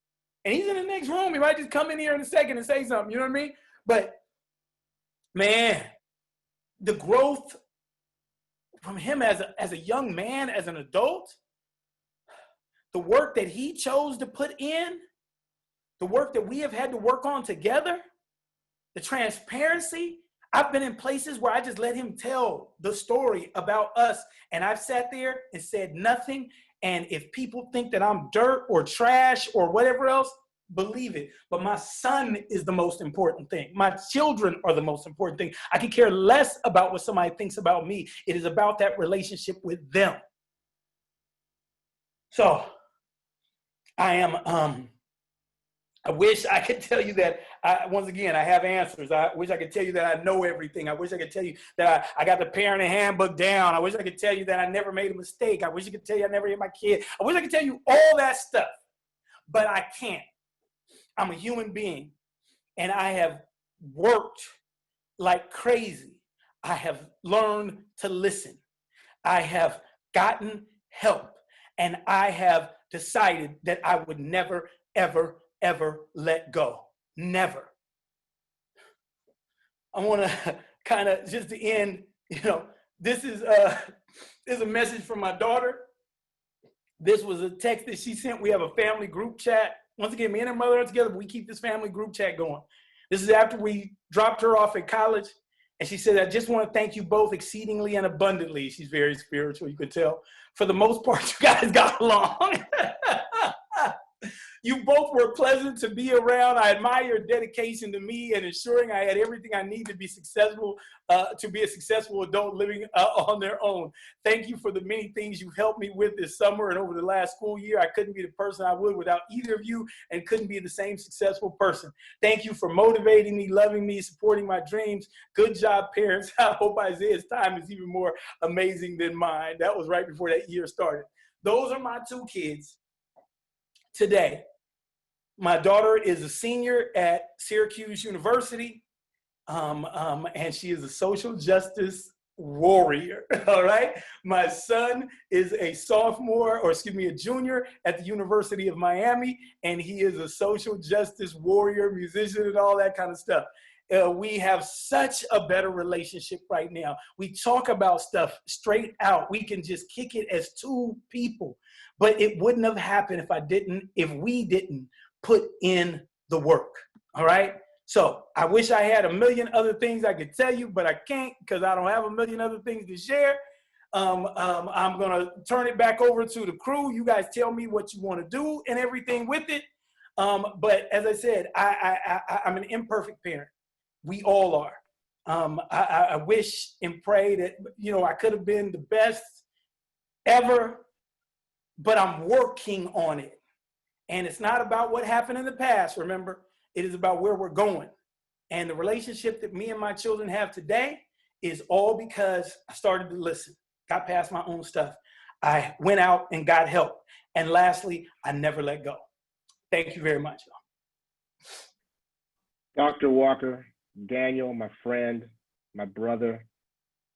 And he's in the next room. He might just come in here in a second and say something, you know what I mean? But man, the growth from him as a young man, as an adult, the work that he chose to put in, the work that we have had to work on together, the transparency. I've been in places where I just let him tell the story about us, and I've sat there and said nothing. And if people think that I'm dirt or trash or whatever else, believe it. But my son is the most important thing. My children are the most important thing. I can care less about what somebody thinks about me. It is about that relationship with them. So I wish I could tell you that, once again, I have answers. I wish I could tell you that I know everything. I wish I could tell you that I got the parenting handbook down. I wish I could tell you that I never made a mistake. I wish I could tell you I never hit my kid. I wish I could tell you all that stuff, but I can't. I'm a human being, and I have worked like crazy. I have learned to listen. I have gotten help, and I have decided that I would never, ever, ever let go. Never. I want to kind of just to end, this is a message from my daughter. This was a text that she sent. We have a family group chat. Once again, me and her mother are together, but we keep this family group chat going. This is after we dropped her off at college. And she said, I just want to thank you both exceedingly and abundantly. She's very spiritual, you could tell. For the most part, you guys got along. You both were pleasant to be around. I admire your dedication to me and ensuring I had everything I need to be successful, to be a successful adult living on their own. Thank you for the many things you've helped me with this summer and over the last school year. I couldn't be the person I would without either of you, and couldn't be the same successful person. Thank you for motivating me, loving me, supporting my dreams. Good job, parents. I hope Isaiah's time is even more amazing than mine. That was right before that year started. Those are my 2 kids today. My daughter is a senior at Syracuse University, and she is a social justice warrior, all right? My son is a junior at the University of Miami, and he is a social justice warrior, musician, and all that kind of stuff. We have such a better relationship right now. We talk about stuff straight out. We can just kick it as 2 people, but it wouldn't have happened if we didn't put in the work, all right? So I wish I had a million other things I could tell you, but I can't because I don't have a million other things to share. I'm gonna turn it back over to the crew. You guys tell me what you wanna do and everything with it. But as I said, I'm an imperfect parent. We all are. I wish and pray that, I could have been the best ever, but I'm working on it. And it's not about what happened in the past, remember? It is about where we're going. And the relationship that me and my children have today is all because I started to listen, got past my own stuff. I went out and got help. And lastly, I never let go. Thank you very much, y'all. Dr. Walker, Daniel, my friend, my brother,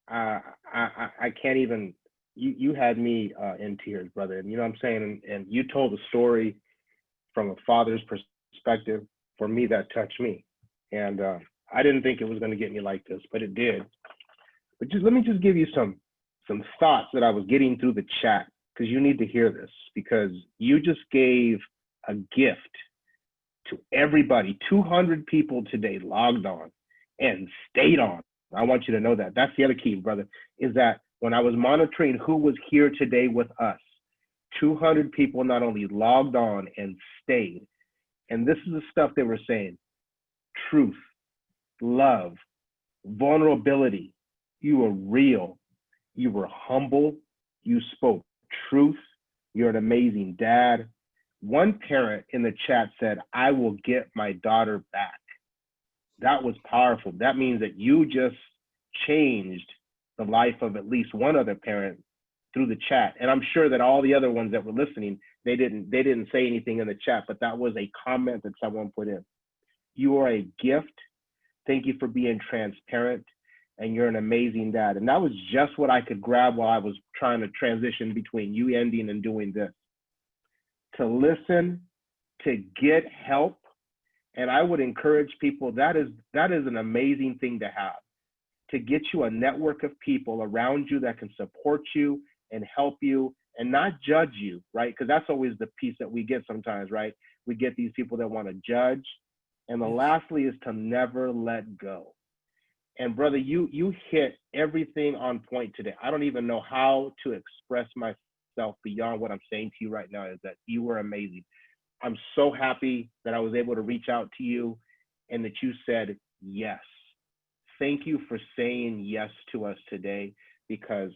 I can't even. You had me in tears, brother. And you know what I'm saying. And you told a story from a father's perspective. For me, that touched me. And I didn't think it was going to get me like this, but it did. But just let me just give you some thoughts that I was getting through the chat, because you need to hear this, because you just gave a gift to everybody. 200 people today logged on and stayed on. I want you to know that. That's the other key, brother, is that when I was monitoring who was here today with us, 200 people not only logged on and stayed. And this is the stuff they were saying: truth, love, vulnerability. You were real. You were humble. You spoke truth. You're an amazing dad. One parent in the chat said, I will get my daughter back. That was powerful. That means that you just changed the life of at least one other parent through the chat. And I'm sure that all the other ones that were listening, they didn't say anything in the chat, but that was a comment that someone put in. You are a gift. Thank you for being transparent, and you're an amazing dad. And that was just what I could grab while I was trying to transition between you ending and doing this. To listen, to get help. And I would encourage people, that is an amazing thing to have, to get you a network of people around you that can support you and help you and not judge you, right? Because that's always the piece that we get sometimes, right? We get these people that want to judge. And the lastly is to never let go. And brother, you hit everything on point today. I don't even know how to express myself beyond what I'm saying to you right now, is that you were amazing. I'm so happy that I was able to reach out to you and that you said yes. Thank you for saying yes to us today, because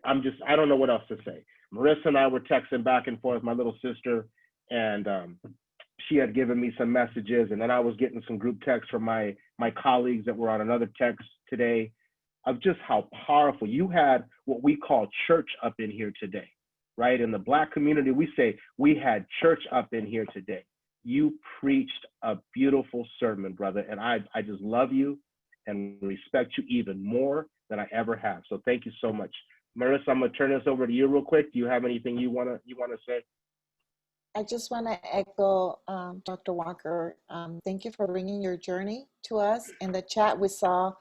I don't know what else to say. Marissa and I were texting back and forth, my little sister, and she had given me some messages, and then I was getting some group texts from my colleagues that were on another text today of just how powerful. You had what we call church up in here today, right? In the Black community, we say we had church up in here today. You preached a beautiful sermon, brother, and I just love you and respect you even more than I ever have. So thank you so much. Marissa, I'm gonna turn this over to you real quick. Do you have anything you wanna say? I just want to echo Dr. Walker. Thank you for bringing your journey to us. In the chat, we saw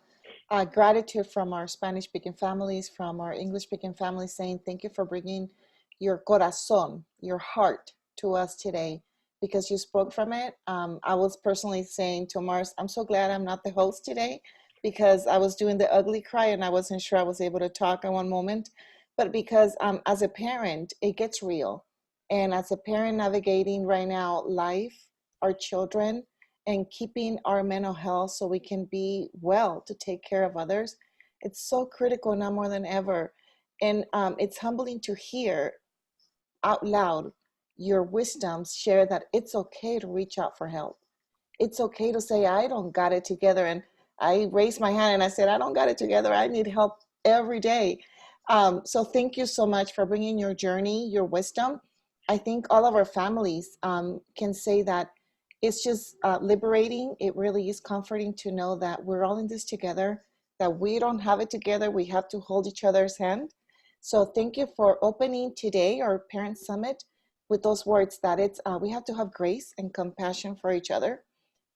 gratitude from our Spanish-speaking families, from our English-speaking families, saying thank you for bringing your corazón, your heart, to us today, because you spoke from it. I was personally saying to Mars, I'm so glad I'm not the host today, because I was doing the ugly cry and I wasn't sure I was able to talk in one moment. But because as a parent, it gets real. And as a parent navigating right now life, our children, and keeping our mental health so we can be well to take care of others, it's so critical now more than ever. And it's humbling to hear out loud your wisdoms share that it's okay to reach out for help. It's okay to say, I don't got it together. And I raised my hand and I said, I don't got it together. I need help every day. So thank you so much for bringing your journey, your wisdom. I think all of our families can say that it's just liberating. It really is comforting to know that we're all in this together, that we don't have it together. We have to hold each other's hand. So thank you for opening today our Parent Summit with those words that it's we have to have grace and compassion for each other.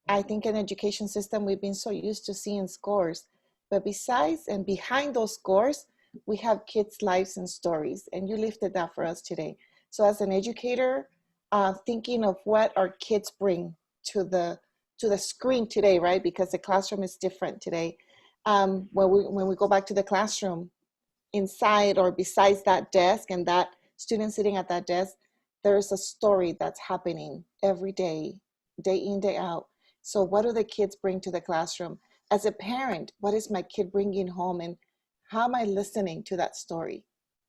I think in education system, we've been so used to seeing scores, but besides and behind those scores, we have kids' lives and stories, and you lifted that for us today. So as an educator, thinking of what our kids bring to the screen today, right? Because the classroom is different today. When we go back to the classroom, inside or besides that desk and that student sitting at that desk, there's a story that's happening every day, day in, day out. So what do the kids bring to the classroom? As a parent, what is my kid bringing home, and how am I listening to that story?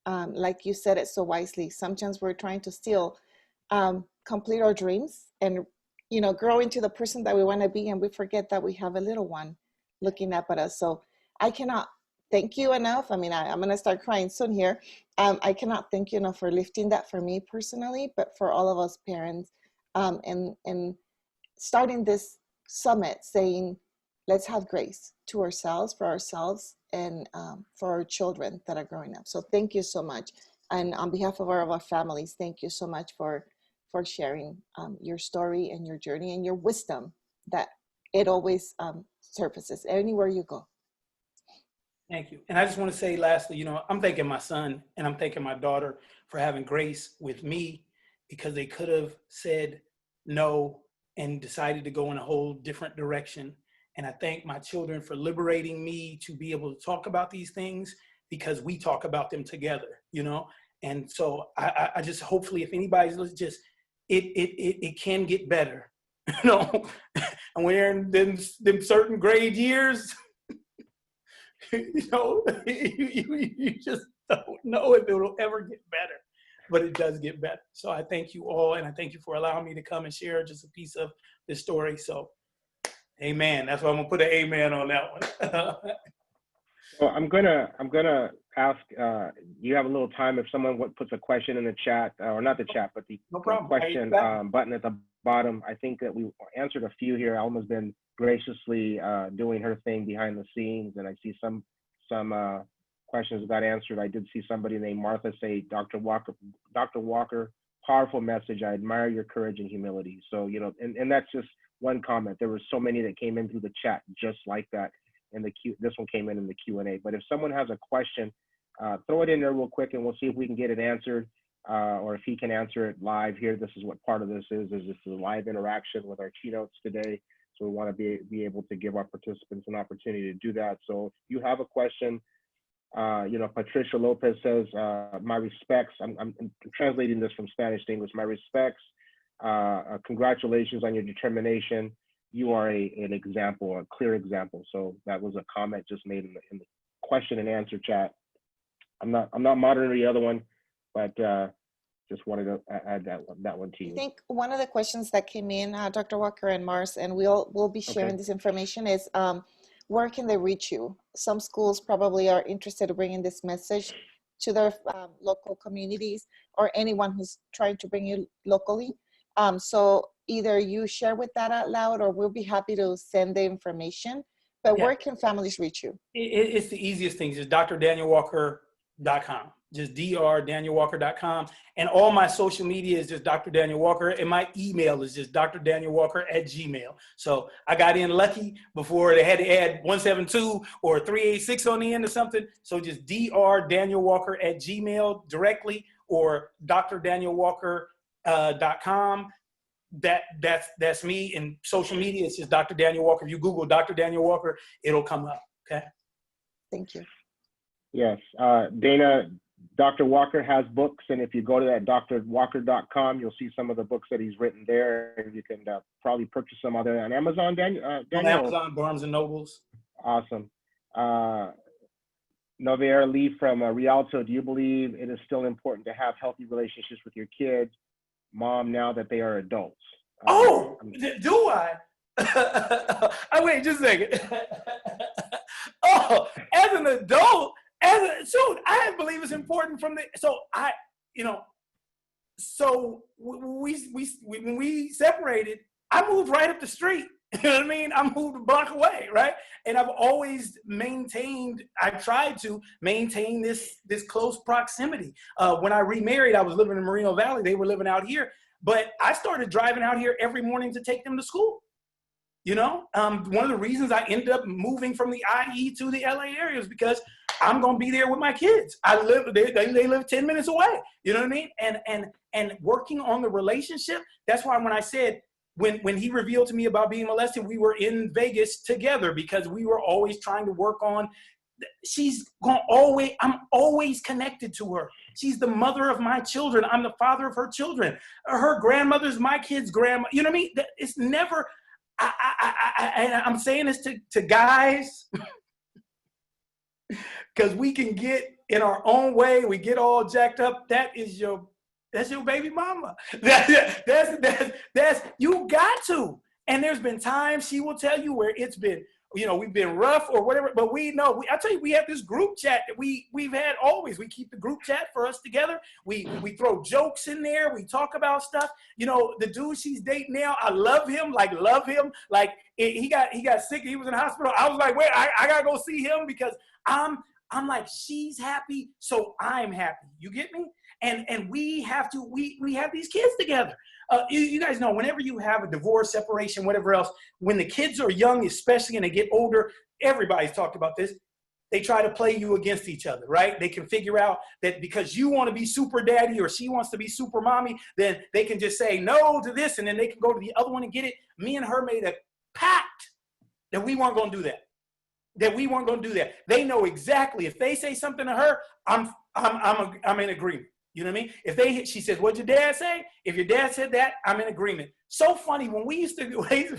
Like you said it so wisely, sometimes we're trying to still complete our dreams and grow into the person that we want to be, and we forget that we have a little one looking up at us. So I cannot thank you enough. I mean, I'm going to start crying soon here. I cannot thank you enough for lifting that for me personally, but for all of us parents, and starting this summit saying, let's have grace to ourselves, for ourselves, and for our children that are growing up. So thank you so much. And on behalf of all of our families, thank you so much for sharing your story and your journey and your wisdom that it always surfaces anywhere you go. Thank you. And I just want to say lastly, I'm thanking my son and I'm thanking my daughter for having grace with me, because they could have said no and decided to go in a whole different direction. And I thank my children for liberating me to be able to talk about these things, because we talk about them together, And so I just, hopefully, if anybody's just, it can get better, And we're in them certain grade years, you just don't know if it will ever get better, but it does get better. So I thank you all, and I thank you for allowing me to come and share just a piece of this story. So, amen. That's why I'm gonna put an amen on that one. Well, I'm gonna ask. You have a little time if someone puts a question in the chat, or not the chat, but the No problem. question button at the bottom. I think that we answered a few here. Alma's been graciously doing her thing behind the scenes, and I see some questions got answered. I did see somebody named Martha say, Dr. Walker, powerful message. I admire your courage and humility. So, and that's just one comment. There were so many that came in through the chat just like that. And this one came in the Q&A. But if someone has a question, throw it in there real quick, and we'll see if we can get it answered, or if he can answer it live here. This is what part of this is this is a live interaction with our keynotes today. So we want to be able to give our participants an opportunity to do that. So if you have a question, Patricia Lopez says, my respects. I'm translating this from Spanish to English. My respects. Congratulations on your determination. You are an example, a clear example. So that was a comment just made in the question and answer chat. I'm not monitoring the other one, but just wanted to add that one to you. I think one of the questions that came in, Dr. Walker and Mars, and we'll be sharing this information, is where can they reach you? Some schools probably are interested in bringing this message to their local communities, or anyone who's trying to bring you locally. So either you share with that out loud, or we'll be happy to send the information. But where can families reach you? It's the easiest thing. Just drdanielwalker.com. Just drdanielwalker.com. And all my social media is just Dr. Daniel Walker. And my email is just drdanielwalker@gmail. So I got in lucky before they had to add 172 or 386 on the end or something. So just drdanielwalker@gmail directly, or drdanielwalker.com. That's me. And social media, it's just Dr. Daniel Walker. If you Google Dr. Daniel Walker, it'll come up. Okay. Thank you. Yes, Dana, Dr. Walker has books, and if you go to that drwalker.com, you'll see some of the books that he's written there, and you can probably purchase some other on Amazon. Daniel. On Amazon, Barnes and Nobles. Awesome. Noviera Lee from Rialto, do you believe it is still important to have healthy relationships with your kids, mom, now that they are adults? Do I? Wait, just a second. As an adult, I believe it's important when we separated, I moved right up the street. You know what I mean? I moved a block away, right? And I've always tried to maintain this close proximity. When I remarried, I was living in Moreno Valley. They were living out here. But I started driving out here every morning to take them to school. One of the reasons I ended up moving from the IE to the LA area is because I'm going to be there with my kids. They live 10 minutes away. You know what I mean? And working on the relationship, that's why when I said, when he revealed to me about being molested, we were in Vegas together, because we were always trying to work on, I'm always connected to her. She's the mother of my children. I'm the father of her children. Her grandmother's my kid's grandma. You know what I mean? It's never, I'm saying this to guys, because we can get in our own way. We get all jacked up. That's your baby mama. That's you got to. And there's been times, she will tell you, where it's been we've been rough or whatever, but we know, I tell you, we have this group chat that we've had always. We keep the group chat for us together. We throw jokes in there. We talk about stuff. The dude she's dating now, I love him. Like, he got sick. He was in the hospital. I was like, wait, I gotta go see him because I'm like, she's happy, so I'm happy. You get me? And we have these kids together. You guys know, whenever you have a divorce, separation, whatever else, when the kids are young, especially, and they get older, everybody's talked about this, they try to play you against each other, right? They can figure out that because you want to be super daddy or she wants to be super mommy, then they can just say no to this, and then they can go to the other one and get it. Me and her made a pact that we weren't going to do that. They know exactly, if they say something to her, I'm in agreement. You know what I mean? She says, what'd your dad say? If your dad said that, I'm in agreement. So funny, when we used to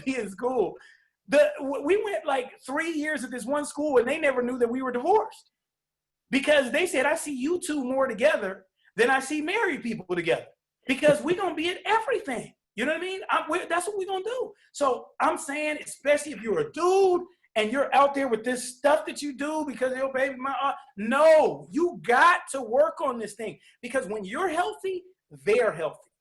be in school, we went like 3 years at this one school and they never knew that we were divorced. Because they said, I see you two more together than I see married people together. Because we're going to be at everything. You know what I mean? That's what we're going to do. So I'm saying, especially if you're a dude, and you're out there with this stuff that you do because your baby mama, no, you got to work on this thing because when you're healthy, they're healthy.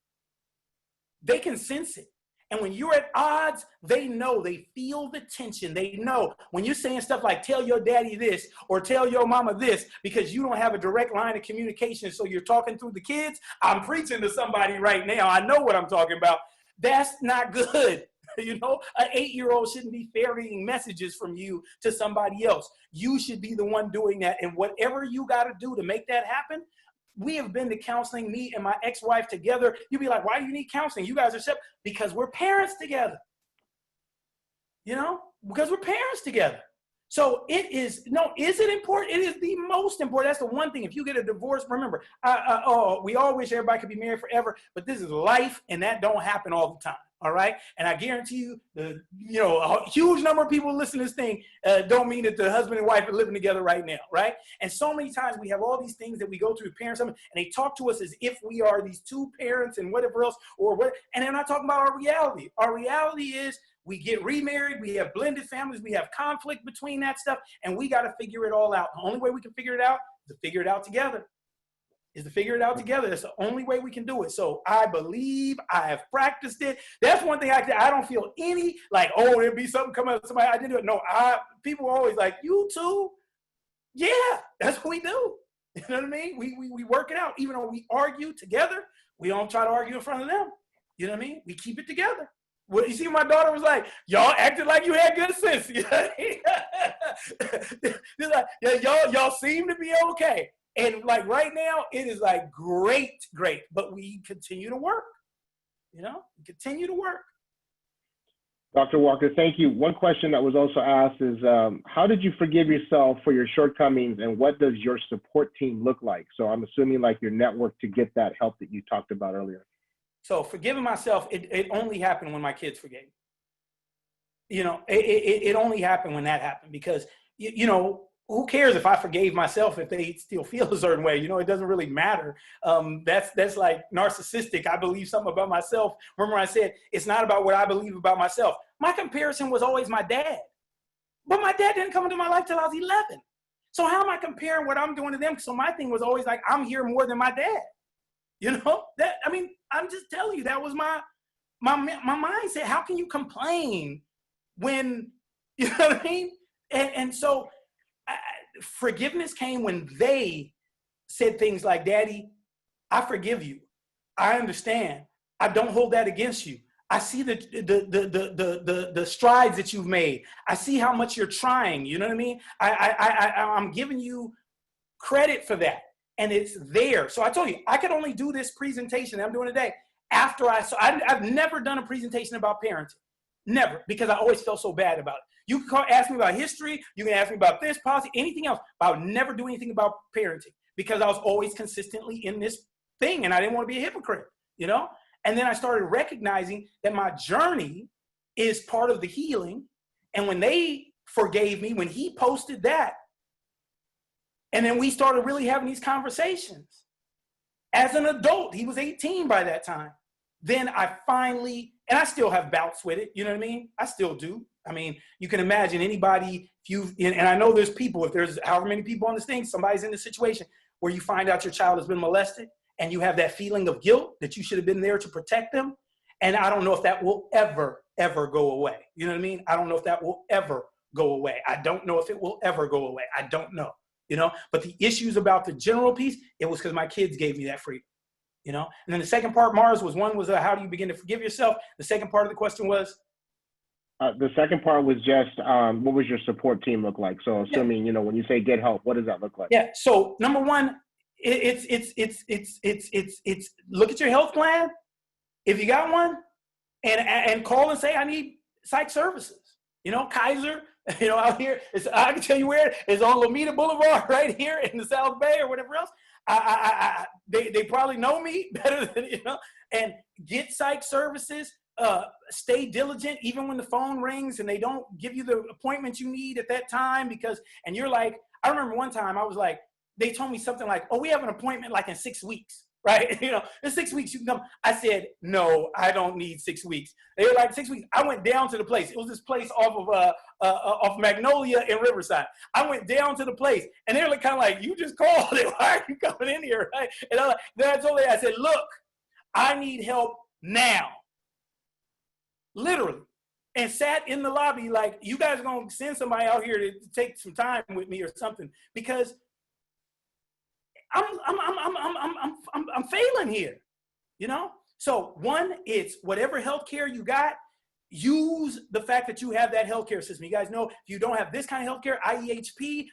They can sense it. And when you're at odds, they know, they feel the tension. They know when you're saying stuff like tell your daddy this or tell your mama this because you don't have a direct line of communication. So you're talking through the kids. I'm preaching to somebody right now. I know what I'm talking about. That's not good. An 8-year-old shouldn't be ferrying messages from you to somebody else. You should be the one doing that. And whatever you got to do to make that happen, we have been to counseling, me and my ex-wife together. You'd be like, why do you need counseling? You guys are separate. Because we're parents together. Because we're parents together. So is it important? It is the most important. That's the one thing. If you get a divorce, remember, we all wish everybody could be married forever, but this is life and that don't happen all the time. All right. And I guarantee you, a huge number of people listening to this thing don't mean that the husband and wife are living together right now. Right. And so many times we have all these things that we go through parents, and they talk to us as if we are these two parents and whatever else, and they're not talking about our reality. Our reality is we get remarried, we have blended families, we have conflict between that stuff, and we got to figure it all out. The only way we can figure it out is to figure it out together. That's the only way we can do it. So I believe I have practiced it. That's one thing I don't feel any like, oh, there'd be something coming up, somebody I didn't do it. No, people are always like, you too? Yeah, that's what we do. You know what I mean? We work it out. Even though we argue together, we don't try to argue in front of them. You know what I mean? We keep it together. Well, you see, my daughter was like, y'all acted like you had good sense. Like, yeah, y'all seem to be okay. And like right now, it is like great, but we continue to work, continue to work. Dr. Walker, thank you. One question that was also asked is, how did you forgive yourself for your shortcomings and what does your support team look like? So I'm assuming like your network to get that help that you talked about earlier. So forgiving myself, it only happened when my kids forgave me. It only happened when that happened because, who cares if I forgave myself if they still feel a certain way? It doesn't really matter. That's like narcissistic. I believe something about myself. Remember I said, it's not about what I believe about myself. My comparison was always my dad. But my dad didn't come into my life till I was 11. So how am I comparing what I'm doing to them? So my thing was always like, I'm here more than my dad. I'm just telling you, that was my mindset. How can you complain when, you know what I mean? And so forgiveness came when they said things like, Daddy, I forgive you. I understand. I don't hold that against you. I see the strides that you've made. I see how much you're trying. You know what I mean? I'm giving you credit for that. And it's there. So I told you, I could only do this presentation that I'm doing today after I've never done a presentation about parenting. Never, because I always felt so bad about it. You can ask me about history, you can ask me about this policy, anything else, but I would never do anything about parenting because I was always consistently in this thing and I didn't want to be a hypocrite, And then I started recognizing that my journey is part of the healing. And when they forgave me, when he posted that, and then we started really having these conversations. As an adult, he was 18 by that time. Then I finally And I still have bouts with it. You know what I mean? I still do. I mean, you can imagine anybody, and I know there's people, if there's however many people on this thing, somebody's in this situation where you find out your child has been molested and you have that feeling of guilt that you should have been there to protect them. And I don't know if that will ever go away. You know what I mean? I don't know if that will ever go away. I don't know if it will ever go away. I don't know, you know, but the issues about the general piece, it was because my kids gave me that freedom, you know? And then the second part, Mars, was how do you begin to forgive yourself? The second part of the question was? The second part was just, what was your support team look like? So assuming, you know, when you say get help, what does that look like? Yeah. So number one, it's look at your health plan, if you got one, and call and say, I need psych services. You know, Kaiser, you know, out here, I can tell you where it's on Lomita Boulevard, right here in the South Bay or whatever else. They probably know me better than, you know, and get psych services. Stay diligent even when the phone rings and they don't give you the appointment you need at that time and you're like, I remember one time I was like, they told me something like, oh, we have an appointment like in 6 weeks, right? You know, in 6 weeks you can come. I said, no, I don't need 6 weeks. They were like 6 weeks. I went down to the place. It was this place off Magnolia in Riverside. I went down to the place and they were like, kind of like, you just called it. Why are you coming in here, right? And then I told them, I said, look, I need help now. Literally. And sat in the lobby like, you guys are going to send somebody out here to take some time with me or something, because I'm failing here, you know? So one, it's whatever healthcare you got, use the fact that you have that healthcare system. You guys know, if you don't have this kind of healthcare, IEHP,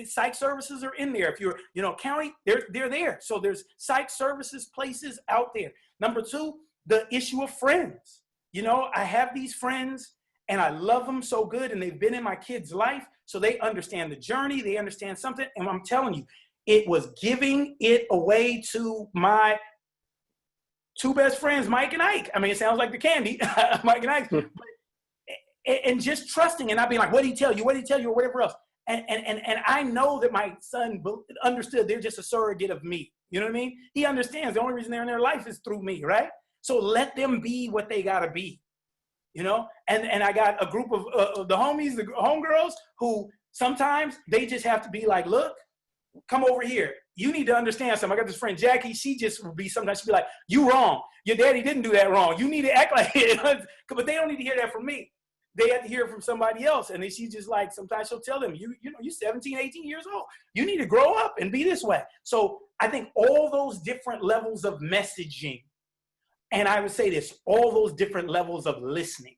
psych services are in there. If you're, you know, county, they're there. So there's psych services places out there. Number two, the issue of friends. You know, I have these friends and I love them so good, and they've been in my kid's life, so they understand the journey, they understand something, and I'm telling you, it was giving it away to my two best friends, Mike and Ike. I mean, it sounds like the candy, Mike and Ike, and just trusting and not being like, what did he tell you? What did he tell you? Or whatever else. And I know that my son understood they're just a surrogate of me. You know what I mean? He understands the only reason they're in their life is through me, right? So let them be what they gotta be, you know? And I got a group of the homies, the homegirls, who sometimes they just have to be like, look, come over here. You need to understand something. I got this friend, Jackie. She just would be, sometimes she'd be like, you wrong. Your daddy didn't do that wrong. You need to act like it. But they don't need to hear that from me. They have to hear it from somebody else. And then she's just like, sometimes she'll tell them, you know, you're 17, 18 years old. You need to grow up and be this way. So I think all those different levels of messaging, and I would say this, all those different levels of listening,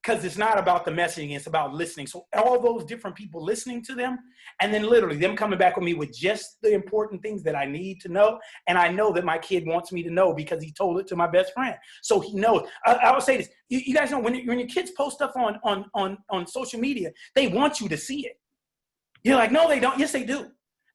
because it's not about the messaging, it's about listening. So all those different people listening to them, and then literally them coming back with me with just the important things that I need to know. And I know that my kid wants me to know because he told it to my best friend. So he knows. I would say this, you guys know when your kids post stuff on social media, they want you to see it. You're like, no, they don't. Yes, they do.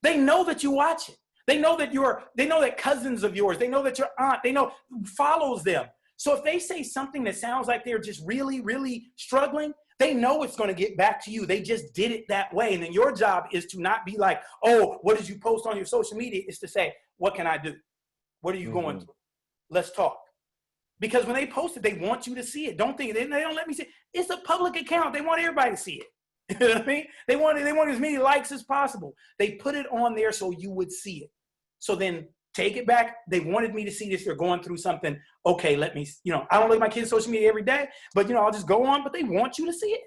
They know that you watch it. They know that cousins of yours, they know that your aunt, they know follows them. So if they say something that sounds like they're just really, really struggling, they know it's going to get back to you. They just did it that way. And then your job is to not be like, oh, what did you post on your social media? It's to say, what can I do? What are you going through? Let's talk. Because when they post it, they want you to see it. Don't think, they don't let me see it. It's a public account. They want everybody to see it. You know what I mean? They want as many likes as possible. They put it on there so you would see it. So then take it back. They wanted me to see this. They're going through something. Okay, let me, you know, I don't look at my kids' social media every day, but, you know, I'll just go on, but they want you to see it.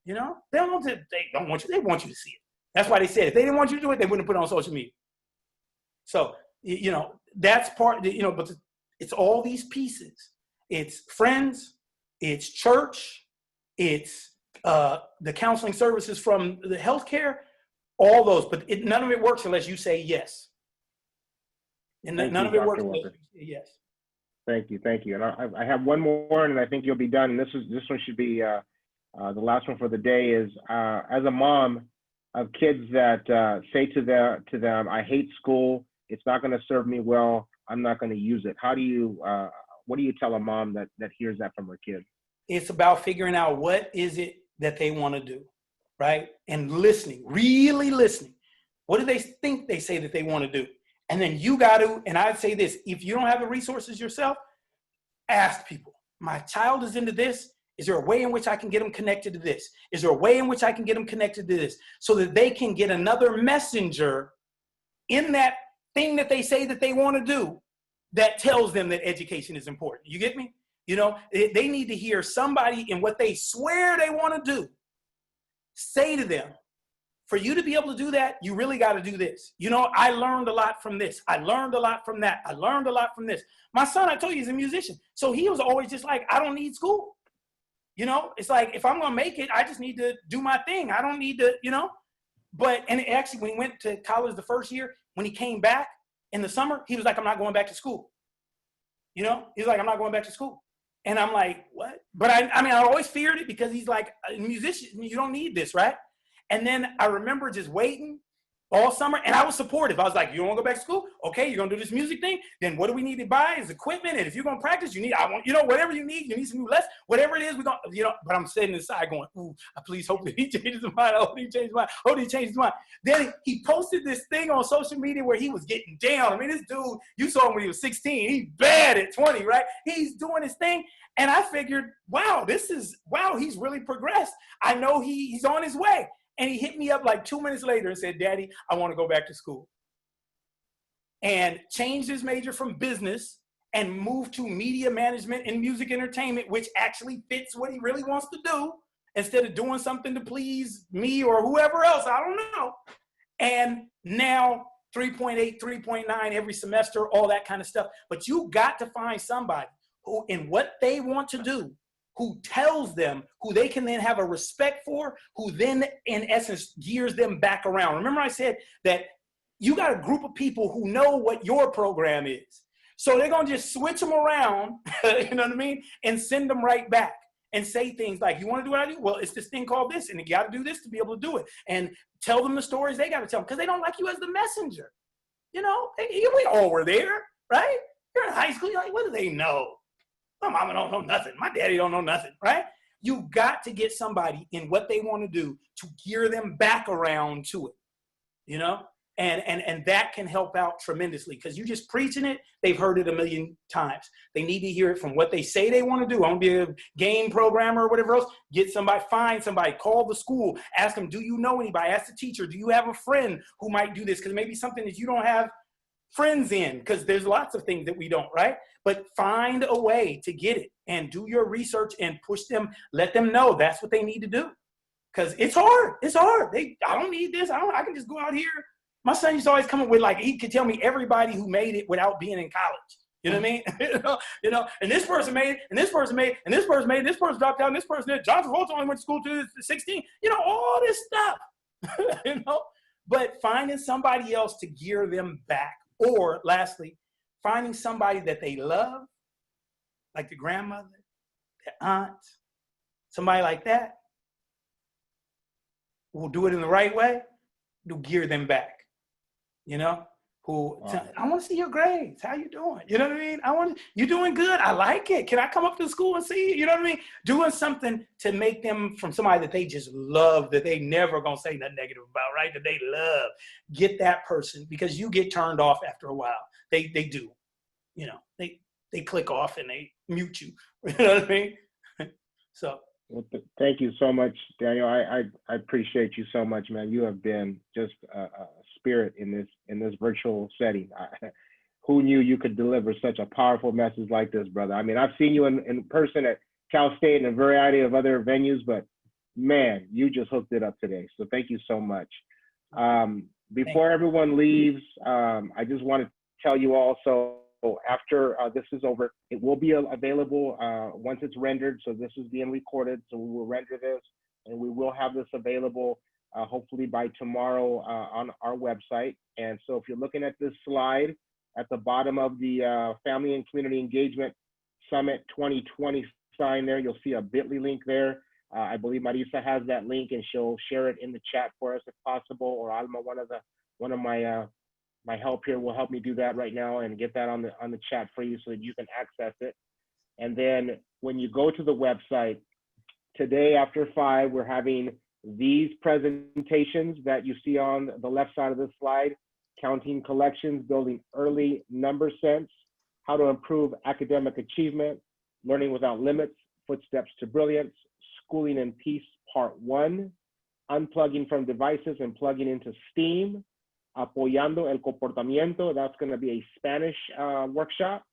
You know, they want you to see it. That's why they said if they didn't want you to do it, they wouldn't put it on social media. So, you know, that's part, you know, but it's all these pieces. It's friends, it's church, it's the counseling services from the healthcare, all those, but none of it works unless you say yes. And none of it works unless you say yes. Thank you. And I have one more, and I think you'll be done. And this one should be the last one for the day. Is as a mom of kids that say to them, I hate school. It's not going to serve me well. I'm not going to use it. How do you? What do you tell a mom that hears that from her kid? It's about figuring out what is it that they want to do, right? And listening, really listening. What do they think they say that they want to do? And then you got to, and I'd say this, if you don't have the resources yourself, asked people, my child is into this. Is there a way in which I can get them connected to this? Is there a way in which I can get them connected to this so that they can get another messenger in that thing that they say that they want to do that tells them that education is important? You get me? You know, they need to hear somebody in what they swear they want to do say to them, for you to be able to do that, you really got to do this. You know, I learned a lot from this. I learned a lot from that. I learned a lot from this. My son, I told you, he's a musician. So he was always just like, I don't need school. You know, it's like, if I'm going to make it, I just need to do my thing. I don't need to, you know. But, and actually, when he went to college the first year, when he came back in the summer, he was like, I'm not going back to school. You know, he's like, I'm not going back to school. And I'm like, what? But I mean, I always feared it because he's like, a musician, you don't need this, right? And then I remember just waiting all summer, and I was supportive. I was like, you want to go back to school? Okay, you're going to do this music thing? Then what do we need to buy is equipment, and if you're going to practice, you need, you know, whatever you need some new lessons, whatever it is, we're going to, you know, but I'm sitting inside going, ooh, I please hope that he changes his mind. I hope he changes his mind. I hope he changes his mind. Then he posted this thing on social media where he was getting down. I mean, this dude, you saw him when he was 16. He's bad at 20, right? He's doing his thing. And I figured, wow, he's really progressed. I know he's on his way. And he hit me up like 2 minutes later and said, Daddy, I want to go back to school. And changed his major from business and moved to media management and music entertainment, which actually fits what he really wants to do instead of doing something to please me or whoever else. I don't know. And now 3.8, 3.9 every semester, all that kind of stuff. But you got to find somebody who, in what they want to do, who tells them, who they can then have a respect for, who then, in essence, gears them back around. Remember I said that you got a group of people who know what your program is. So they're going to just switch them around, you know what I mean, and send them right back and say things like, you want to do what I do? Well, it's this thing called this, and you got to do this to be able to do it. And tell them the stories they got to tell them because they don't like you as the messenger. You know, we all were there, right? You're in high school, you're like, what do they know? My mama don't know nothing. My daddy don't know nothing, right? You got to get somebody in what they want to do to gear them back around to it, you know? And that can help out tremendously because you just preaching it, they've heard it a million times. They need to hear it from what they say they want to do. I want to be a game programmer or whatever else. Get somebody, find somebody, call the school, ask them, do you know anybody? Ask the teacher, do you have a friend who might do this? Because maybe something that you don't have friends in, because there's lots of things that we don't, right? But find a way to get it and do your research and push them, let them know that's what they need to do. Because it's hard. It's hard. I don't need this. I can just go out here. My son used to always come up with, like, he could tell me everybody who made it without being in college. You know what I mean? you know, and this person made it, and this person made it, and this person made it, this person dropped out, and this person did. John Travolta only went to school to 16. You know, all this stuff. you know, but finding somebody else to gear them back. Or lastly, finding somebody that they love, like the grandmother, the aunt, somebody like that, who will do it in the right way, to gear them back. You know, I want to see your grades. How you doing? You know what I mean? You doing good. I like it. Can I come up to school and see you? You know what I mean? Doing something to make them from somebody that they just love, that they never gonna say nothing negative about, right? That they love. Get that person, because you get turned off after a while. They do. You know, they click off and they mute you. You know what I mean? So. Well, thank you so much, Daniel. I appreciate you so much, man. You have been just a spirit in this virtual setting. Who knew you could deliver such a powerful message like this, brother? I mean, I've seen you in person at Cal State and a variety of other venues, but man, you just hooked it up today. So thank you so much. Before everyone leaves, I just want to tell you also, after this is over, it will be available once it's rendered. So this is being recorded. So we will render this and we will have this available hopefully by tomorrow on our website. And so if you're looking at this slide at the bottom of the Family and Community Engagement Summit 2020 sign there, you'll see a bit.ly link there. I believe Marisa has that link and she'll share it in the chat for us if possible, or Alma, one of my help here will help me do that right now and get that on the chat for you so that you can access it. And then when you go to the website, today after 5, we're having these presentations that you see on the left side of this slide: counting collections, building early number sense, how to improve academic achievement, Learning Without Limits, Footsteps to Brilliance, Schooling in Peace, Part 1, Unplugging from Devices and Plugging into STEAM, Apoyando el Comportamiento, that's going to be a Spanish workshop.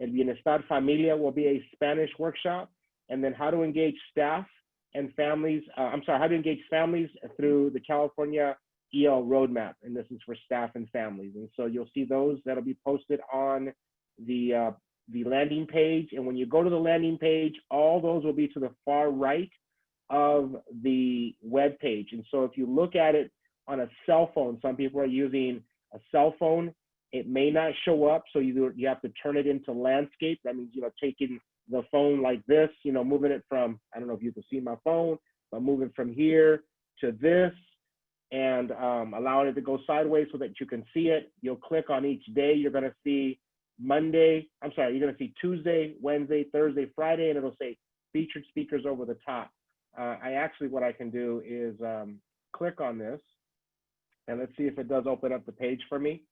El Bienestar Familia will be a Spanish workshop. And then how to engage staff and families, how to engage families through the California EL roadmap. And this is for staff and families. And so you'll see those that'll be posted on the landing page. And when you go to the landing page, all those will be to the far right of the web page. And so if you look at it on a cell phone, some people are using a cell phone, it may not show up. So you have to turn it into landscape. That means, taking the phone like this, moving it from, I don't know if you can see my phone, but moving from here to this and allowing it to go sideways so that you can see it. You'll click on each day. You're going to see you're going to see Tuesday, Wednesday, Thursday, Friday, and it'll say featured speakers over the top. What I can do is click on this, and let's see if it does open up the page for me.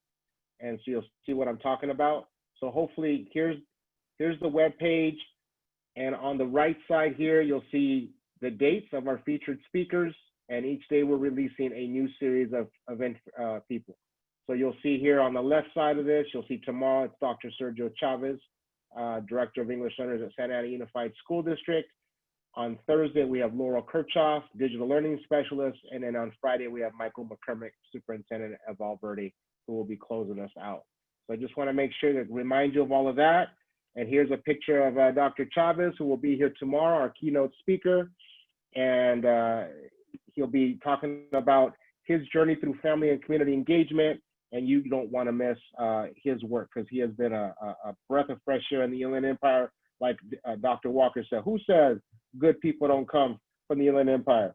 And so you'll see what I'm talking about. So hopefully here's the web page, and on the right side here, you'll see the dates of our featured speakers, and each day we're releasing a new series of event people. So you'll see here on the left side of this, you'll see tomorrow it's Dr. Sergio Chavez, Director of English Learners at Santa Ana Unified School District. On Thursday, we have Laurel Kirchhoff, Digital Learning Specialist, and then on Friday, we have Michael McCormick, Superintendent of Valverde, who will be closing us out. So I just want to make sure to remind you of all of that. And here's a picture of Dr. Chavez, who will be here tomorrow, our keynote speaker. And he'll be talking about his journey through family and community engagement. And you don't want to miss his work, because he has been a breath of fresh air in the Inland Empire. Like Dr. Walker said, who says good people don't come from the Inland Empire?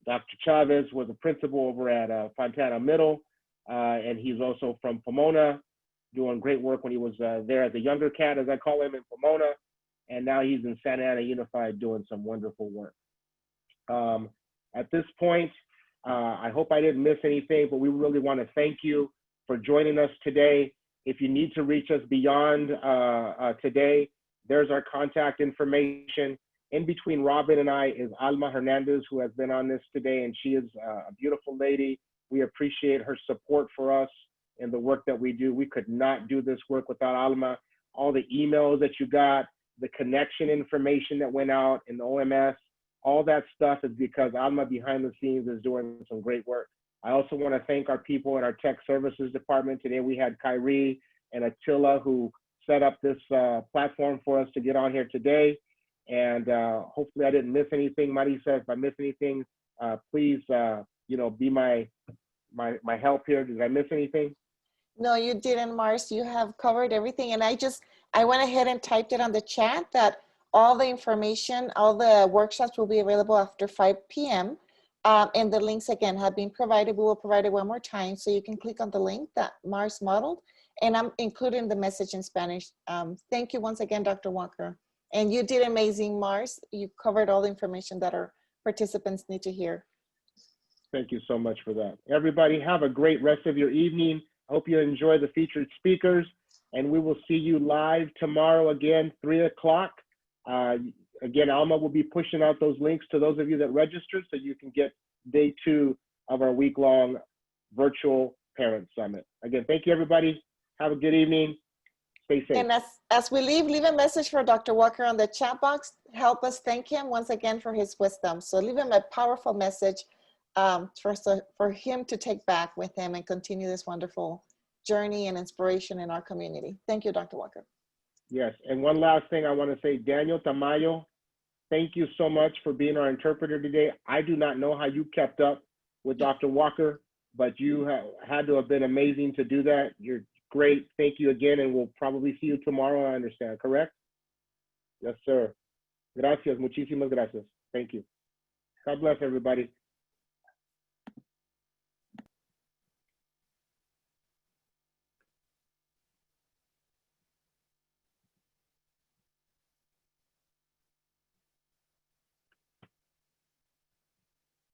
Dr. Chavez was a principal over at Fontana Middle. And he's also from Pomona, doing great work when he was there as a younger cat, as I call him, in Pomona. And now he's in Santa Ana Unified doing some wonderful work. At this point, I hope I didn't miss anything, but we really want to thank you for joining us today. If you need to reach us beyond today, there's our contact information. In between Robin and I is Alma Hernandez, who has been on this today, and she is a beautiful lady. We appreciate her support for us and the work that we do. We could not do this work without Alma. All the emails that you got, the connection information that went out in the OMS, all that stuff is because Alma behind the scenes is doing some great work. I also want to thank our people in our tech services department. Today we had Kyrie and Attila who set up this platform for us to get on here today. And hopefully I didn't miss anything. Marisa, if I missed anything, please, be my help here. Did I miss anything? No, you didn't, Mars. You have covered everything. And I went ahead and typed it on the chat that all the information, all the workshops will be available after 5 p.m. And the links, again, have been provided. We will provide it one more time. So you can click on the link that Mars modeled. And I'm including the message in Spanish. Thank you once again, Dr. Walker. And you did amazing, Mars. You covered all the information that our participants need to hear. Thank you so much for that. Everybody, have a great rest of your evening. I hope you enjoy the featured speakers, and we will see you live tomorrow again, 3 o'clock. Again, Alma will be pushing out those links to those of you that registered so you can get day 2 of our week-long virtual parent summit. Again, thank you, everybody. Have a good evening. Stay safe. And as we leave a message for Dr. Walker on the chat box. Help us thank him once again for his wisdom. So leave him a powerful message for him to take back with him and continue this wonderful journey and inspiration in our community. Thank you, Dr. Walker. Yes, and one last thing I want to say, Daniel Tamayo, thank you so much for being our interpreter today. I do not know how you kept up with Dr. Walker, but you had to have been amazing to do that. You're great. Thank you again, and we'll probably see you tomorrow, I understand, correct? Yes, sir. Gracias, muchísimas gracias. Thank you. God bless everybody.